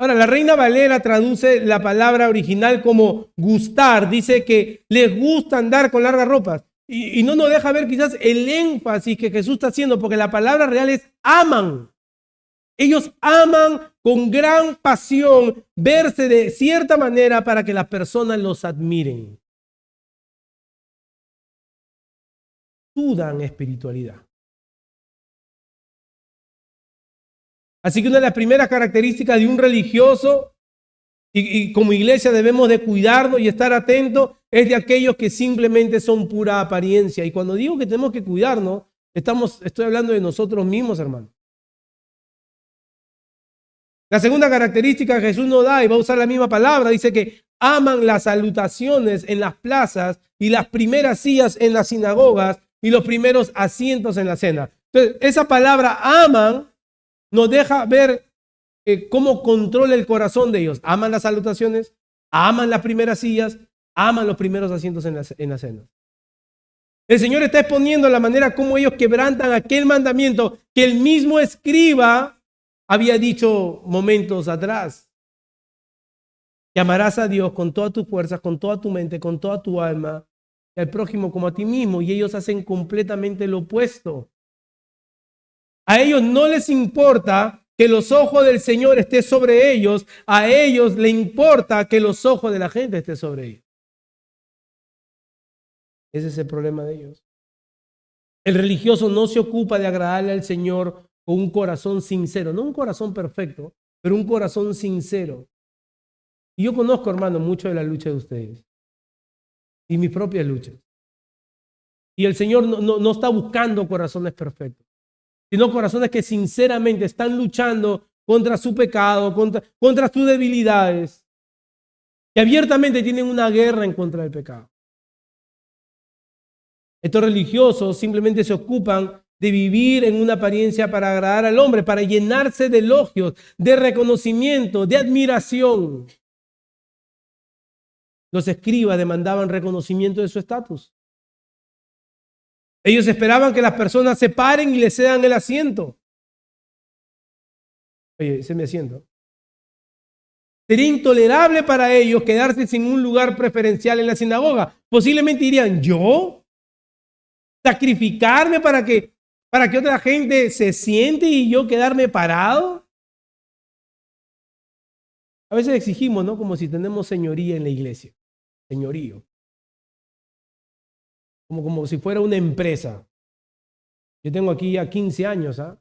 Ahora, la Reina Valera traduce la palabra original como gustar. Dice que les gusta andar con largas ropas. Y no nos deja ver quizás el énfasis que Jesús está haciendo, porque la palabra real es aman. Ellos aman con gran pasión verse de cierta manera para que las personas los admiren. Sudan espiritualidad. Así que una de las primeras características de un religioso, y como iglesia debemos de cuidarnos y estar atentos, es de aquellos que simplemente son pura apariencia. Y cuando digo que tenemos que cuidarnos, estoy hablando de nosotros mismos, hermano. La segunda característica que Jesús nos da, y va a usar la misma palabra, dice que aman las salutaciones en las plazas y las primeras sillas en las sinagogas y los primeros asientos en la cena. Entonces, esa palabra aman nos deja ver cómo controla el corazón de ellos. Aman las salutaciones, aman las primeras sillas, aman los primeros asientos en la cena. El Señor está exponiendo la manera como ellos quebrantan aquel mandamiento que el mismo escriba había dicho momentos atrás. Que amarás a Dios con todas tus fuerzas, con toda tu mente, con toda tu alma, y al prójimo como a ti mismo. Y ellos hacen completamente lo opuesto. A ellos no les importa que los ojos del Señor estén sobre ellos. A ellos les importa que los ojos de la gente estén sobre ellos. Ese es el problema de ellos. El religioso no se ocupa de agradarle al Señor con un corazón sincero. No un corazón perfecto, pero un corazón sincero. Y yo conozco, hermano, mucho de la lucha de ustedes. Y mis propias luchas. Y el Señor no está buscando corazones perfectos, sino corazones que sinceramente están luchando contra su pecado, contra sus debilidades, que abiertamente tienen una guerra en contra del pecado. Estos religiosos simplemente se ocupan de vivir en una apariencia para agradar al hombre, para llenarse de elogios, de reconocimiento, de admiración. Los escribas demandaban reconocimiento de su estatus. Ellos esperaban que las personas se paren y les cedan el asiento. Oye, ese es mi asiento. Sería intolerable para ellos quedarse sin un lugar preferencial en la sinagoga. Posiblemente dirían, ¿yo? ¿Sacrificarme para que otra gente se siente y yo quedarme parado? A veces exigimos, ¿no? Como si tenemos señoría en la iglesia. Señorío. Como si fuera una empresa. Yo tengo aquí ya 15 años, ¿ah?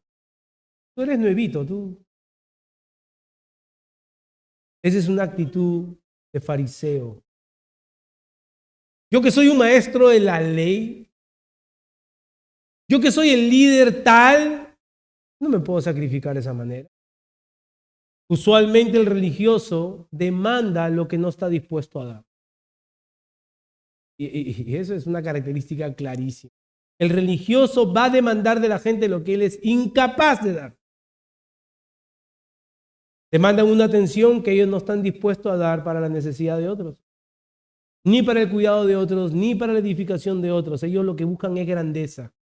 Tú eres nuevito, tú. Esa es una actitud de fariseo. Yo que soy un maestro de la ley, yo que soy el líder tal, no me puedo sacrificar de esa manera. Usualmente el religioso demanda lo que no está dispuesto a dar. Y eso es una característica clarísima. El religioso va a demandar de la gente lo que él es incapaz de dar. Demandan una atención que ellos no están dispuestos a dar para la necesidad de otros. Ni para el cuidado de otros, ni para la edificación de otros. Ellos lo que buscan es grandeza.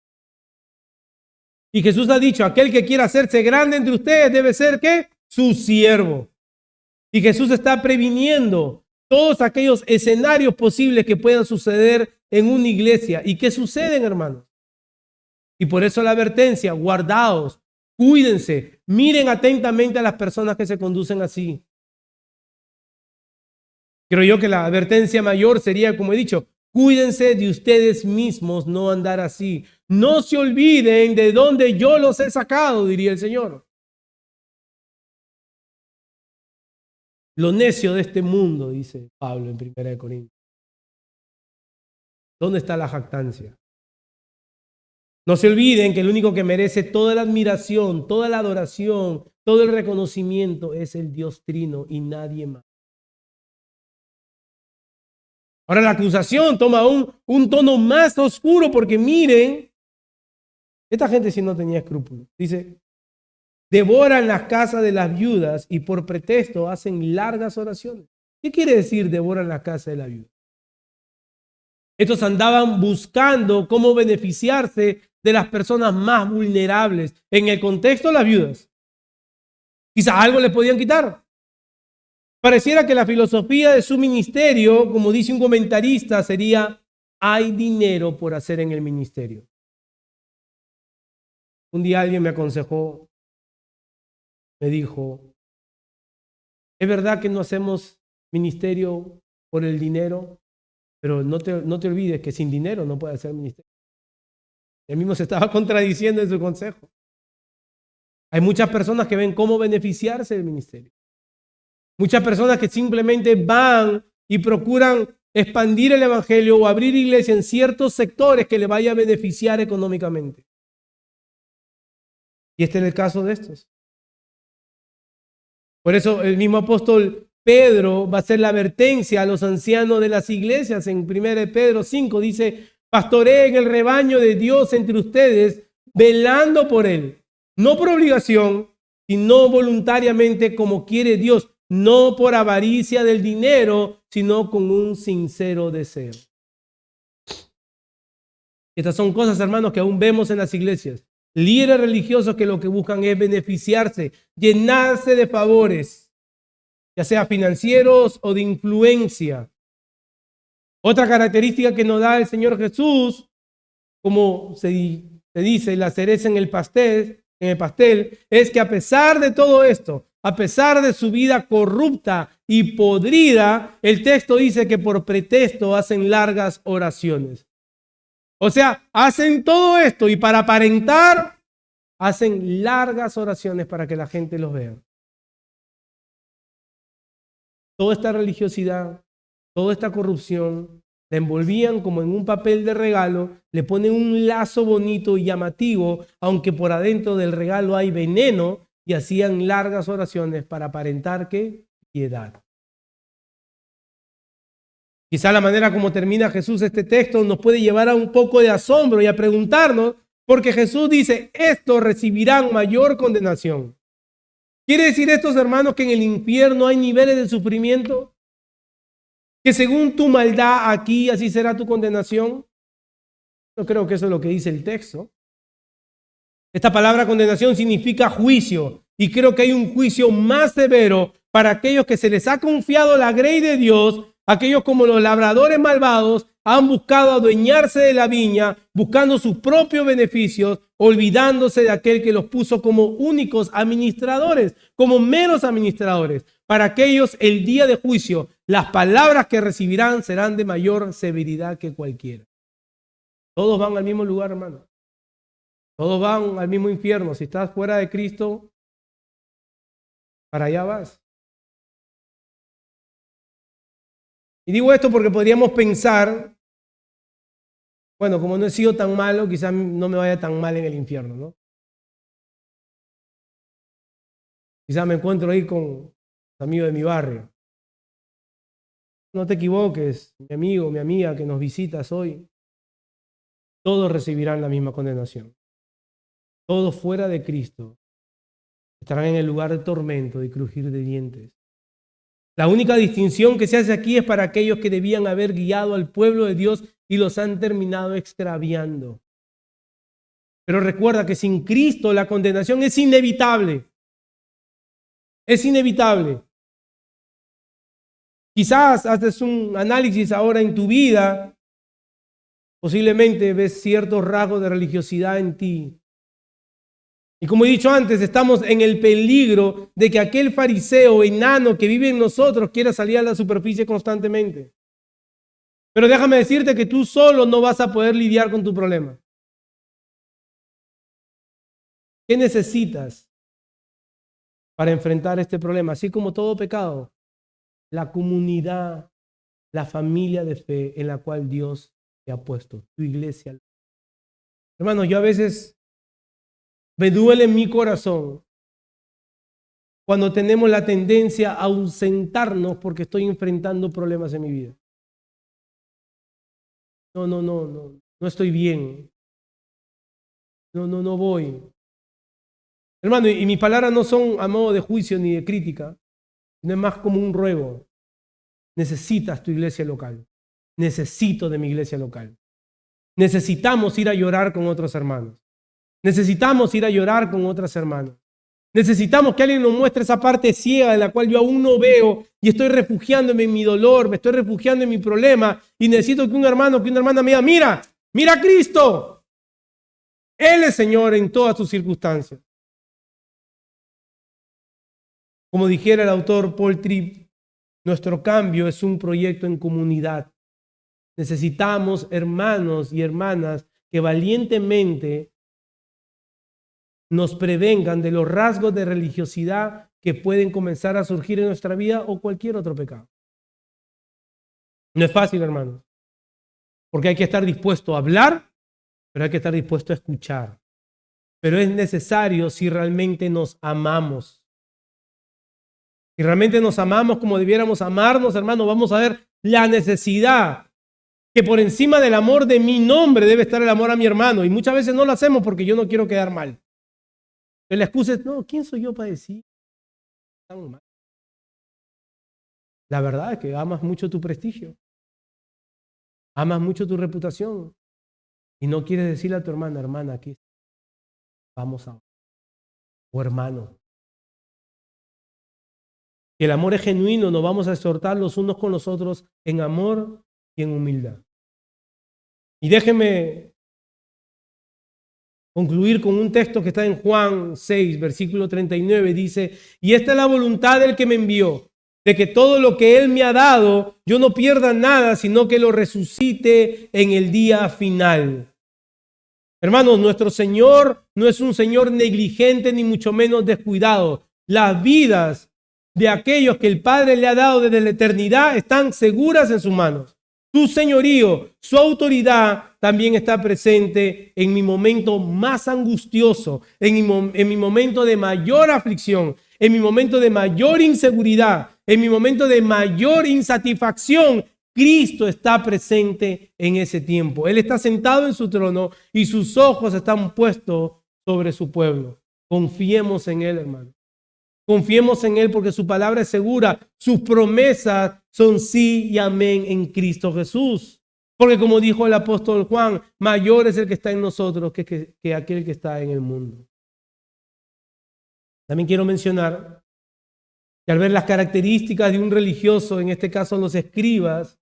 Y Jesús ha dicho, aquel que quiera hacerse grande entre ustedes debe ser, ¿qué? Su siervo. Y Jesús está previniendo todos aquellos escenarios posibles que puedan suceder en una iglesia. ¿Y qué suceden, hermanos? Y por eso la advertencia, guardaos, cuídense, miren atentamente a las personas que se conducen así. Creo yo que la advertencia mayor sería, como he dicho, cuídense de ustedes mismos, no andar así. No se olviden de dónde yo los he sacado, diría el Señor. Lo necio de este mundo, dice Pablo en 1 Corintios. ¿Dónde está la jactancia? No se olviden que el único que merece toda la admiración, toda la adoración, todo el reconocimiento es el Dios Trino y nadie más. Ahora la acusación toma un tono más oscuro porque miren, esta gente sí no tenía escrúpulos. Dice, devoran las casas de las viudas y por pretexto hacen largas oraciones. ¿Qué quiere decir devoran las casas de la viuda? Estos andaban buscando cómo beneficiarse de las personas más vulnerables. En el contexto, las viudas. Quizás algo les podían quitar. Pareciera que la filosofía de su ministerio, como dice un comentarista, sería: hay dinero por hacer en el ministerio. Un día alguien me aconsejó, me dijo, es verdad que no hacemos ministerio por el dinero, pero no te olvides que sin dinero no puedes hacer ministerio. Él mismo se estaba contradiciendo en su consejo. Hay muchas personas que ven cómo beneficiarse del ministerio. Muchas personas que simplemente van y procuran expandir el evangelio o abrir iglesia en ciertos sectores que le vaya a beneficiar económicamente. Y este es el caso de estos. Por eso el mismo apóstol Pedro va a hacer la advertencia a los ancianos de las iglesias. En 1 Pedro 5 dice: pastoreen el rebaño de Dios entre ustedes, velando por él, no por obligación, sino voluntariamente como quiere Dios, no por avaricia del dinero, sino con un sincero deseo. Estas son cosas, hermanos, que aún vemos en las iglesias. Líderes religiosos que lo que buscan es beneficiarse, llenarse de favores, ya sea financieros o de influencia. Otra característica que nos da el Señor Jesús, como se dice, la cereza en el pastel, es que a pesar de todo esto, a pesar de su vida corrupta y podrida, el texto dice que por pretexto hacen largas oraciones. O sea, hacen todo esto y para aparentar, hacen largas oraciones para que la gente los vea. Toda esta religiosidad, toda esta corrupción, la envolvían como en un papel de regalo, le ponen un lazo bonito y llamativo, aunque por adentro del regalo hay veneno, y hacían largas oraciones para aparentar que piedad. Quizá la manera como termina Jesús este texto nos puede llevar a un poco de asombro y a preguntarnos, porque Jesús dice: estos recibirán mayor condenación. ¿Quiere decir estos, hermanos, que en el infierno hay niveles de sufrimiento? ¿Que según tu maldad aquí, así será tu condenación? Yo creo que eso es lo que dice el texto. Esta palabra condenación significa juicio, y creo que hay un juicio más severo para aquellos que se les ha confiado la grey de Dios. Aquellos como los labradores malvados han buscado adueñarse de la viña, buscando sus propios beneficios, olvidándose de aquel que los puso como únicos administradores, como meros administradores. Para aquellos, el día de juicio, las palabras que recibirán serán de mayor severidad que cualquiera. Todos van al mismo lugar, hermano. Todos van al mismo infierno. Si estás fuera de Cristo, para allá vas. Y digo esto porque podríamos pensar, bueno, como no he sido tan malo, quizás no me vaya tan mal en el infierno, ¿no? Quizás me encuentro ahí con amigos de mi barrio. No te equivoques, mi amigo, mi amiga que nos visitas hoy. Todos recibirán la misma condenación. Todos fuera de Cristo estarán en el lugar de tormento y crujir de dientes. La única distinción que se hace aquí es para aquellos que debían haber guiado al pueblo de Dios y los han terminado extraviando. Pero recuerda que sin Cristo la condenación es inevitable. Es inevitable. Quizás haces un análisis ahora en tu vida, posiblemente ves ciertos rasgos de religiosidad en ti. Y como he dicho antes, estamos en el peligro de que aquel fariseo enano que vive en nosotros quiera salir a la superficie constantemente. Pero déjame decirte que tú solo no vas a poder lidiar con tu problema. ¿Qué necesitas para enfrentar este problema? Así como todo pecado, la comunidad, la familia de fe en la cual Dios te ha puesto, tu iglesia. Hermanos, yo a veces me duele en mi corazón cuando tenemos la tendencia a ausentarnos porque estoy enfrentando problemas en mi vida. No estoy bien. No voy. Hermano, y mis palabras no son a modo de juicio ni de crítica, sino es más como un ruego. Necesitas tu iglesia local. Necesito de mi iglesia local. Necesitamos ir a llorar con otros hermanos. Necesitamos ir a llorar con otras hermanas. Necesitamos que alguien nos muestre esa parte ciega de la cual yo aún no veo y estoy refugiándome en mi dolor, me estoy refugiando en mi problema y necesito que un hermano, que una hermana me diga, mira a Cristo. Él es Señor en todas sus circunstancias. Como dijera el autor Paul Tripp, nuestro cambio es un proyecto en comunidad. Necesitamos hermanos y hermanas que valientemente nos prevengan de los rasgos de religiosidad que pueden comenzar a surgir en nuestra vida o cualquier otro pecado. No es fácil, hermanos, porque hay que estar dispuesto a hablar, pero hay que estar dispuesto a escuchar. Pero es necesario si realmente nos amamos. Si realmente nos amamos como debiéramos amarnos, hermanos, vamos a ver la necesidad que por encima del amor de mi nombre debe estar el amor a mi hermano. Y muchas veces no lo hacemos porque yo no quiero quedar mal. La excusa es, no, ¿quién soy yo para decir tan mal? La verdad es que amas mucho tu prestigio, amas mucho tu reputación y no quieres decirle a tu hermana, aquí vamos a... O hermano. Si el amor es genuino, nos vamos a exhortar los unos con los otros en amor y en humildad. Y déjenme concluir con un texto que está en Juan 6, versículo 39, dice, y esta es la voluntad del que me envió, de que todo lo que Él me ha dado, yo no pierda nada, sino que lo resucite en el día final. Hermanos, nuestro Señor no es un Señor negligente ni mucho menos descuidado. Las vidas de aquellos que el Padre le ha dado desde la eternidad están seguras en sus manos. Su señorío, su autoridad también está presente en mi momento más angustioso, en mi momento de mayor aflicción, en mi momento de mayor inseguridad, en mi momento de mayor insatisfacción. Cristo está presente en ese tiempo. Él está sentado en su trono y sus ojos están puestos sobre su pueblo. Confiemos en Él, hermano. Confiemos en Él porque su palabra es segura. Sus promesas son sí y amén en Cristo Jesús. Porque como dijo el apóstol Juan, mayor es el que está en nosotros que aquel que está en el mundo. También quiero mencionar que al ver las características de un religioso, en este caso los escribas,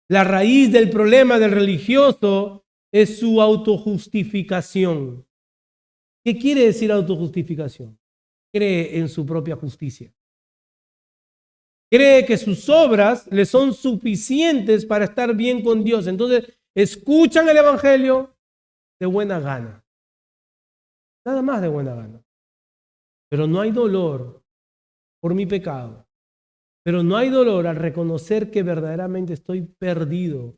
la raíz del problema del religioso es su autojustificación. ¿Qué quiere decir autojustificación? Cree en su propia justicia. Cree que sus obras le son suficientes para estar bien con Dios. Entonces, escuchan el Evangelio de buena gana. Nada más de buena gana. Pero no hay dolor por mi pecado. Pero no hay dolor al reconocer que verdaderamente estoy perdido,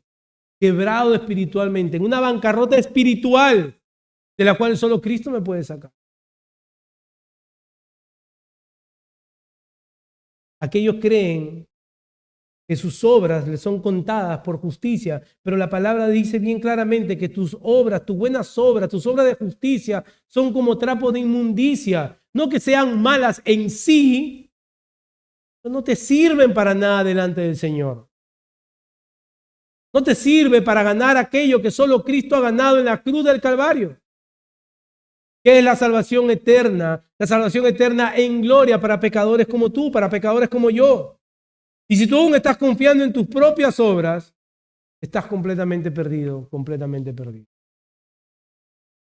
quebrado espiritualmente, en una bancarrota espiritual de la cual solo Cristo me puede sacar. Aquellos creen que sus obras les son contadas por justicia, pero la palabra dice bien claramente que tus obras, tus buenas obras, tus obras de justicia son como trapos de inmundicia, no que sean malas en sí, pero no te sirven para nada delante del Señor. No te sirve para ganar aquello que solo Cristo ha ganado en la cruz del Calvario. ¿Qué es la salvación eterna? La salvación eterna en gloria para pecadores como tú, para pecadores como yo. Y si tú aún estás confiando en tus propias obras, estás completamente perdido, completamente perdido.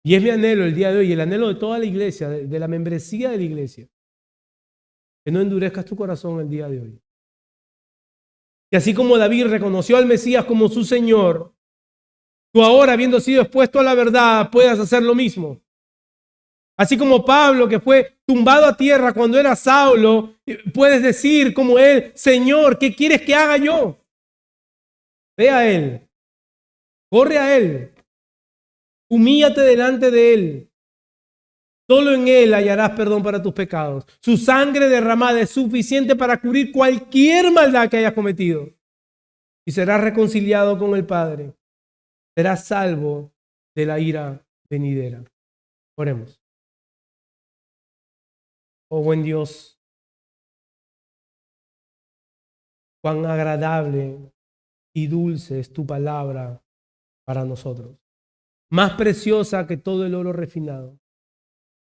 Y es mi anhelo el día de hoy, el anhelo de toda la iglesia, de la membresía de la iglesia, que no endurezcas tu corazón el día de hoy. Y así como David reconoció al Mesías como su Señor, tú ahora, habiendo sido expuesto a la verdad, puedas hacer lo mismo. Así como Pablo, que fue tumbado a tierra cuando era Saulo, puedes decir como él: Señor, ¿qué quieres que haga yo? Ve a él, corre a él, humíllate delante de él. Solo en él hallarás perdón para tus pecados. Su sangre derramada es suficiente para cubrir cualquier maldad que hayas cometido. Y serás reconciliado con el Padre. Serás salvo de la ira venidera. Oremos. Oh buen Dios, cuán agradable y dulce es tu palabra para nosotros. Más preciosa que todo el oro refinado.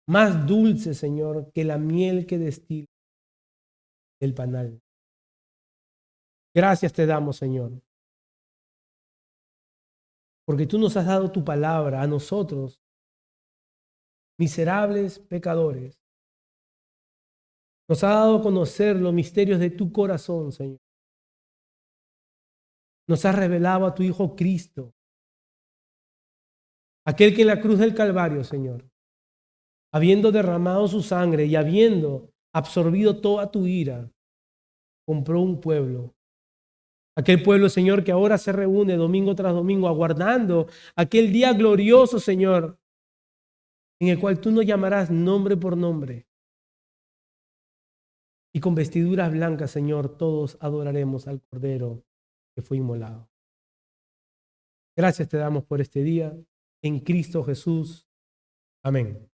Más dulce, Señor, que la miel que destila del panal. Gracias te damos, Señor, porque tú nos has dado tu palabra a nosotros, miserables pecadores. Nos has dado a conocer los misterios de tu corazón, Señor. Nos has revelado a tu Hijo Cristo, aquel que en la cruz del Calvario, Señor, habiendo derramado su sangre y habiendo absorbido toda tu ira, compró un pueblo. Aquel pueblo, Señor, que ahora se reúne domingo tras domingo aguardando aquel día glorioso, Señor, en el cual tú nos llamarás nombre por nombre. Y con vestiduras blancas, Señor, todos adoraremos al Cordero que fue inmolado. Gracias te damos por este día. En Cristo Jesús. Amén.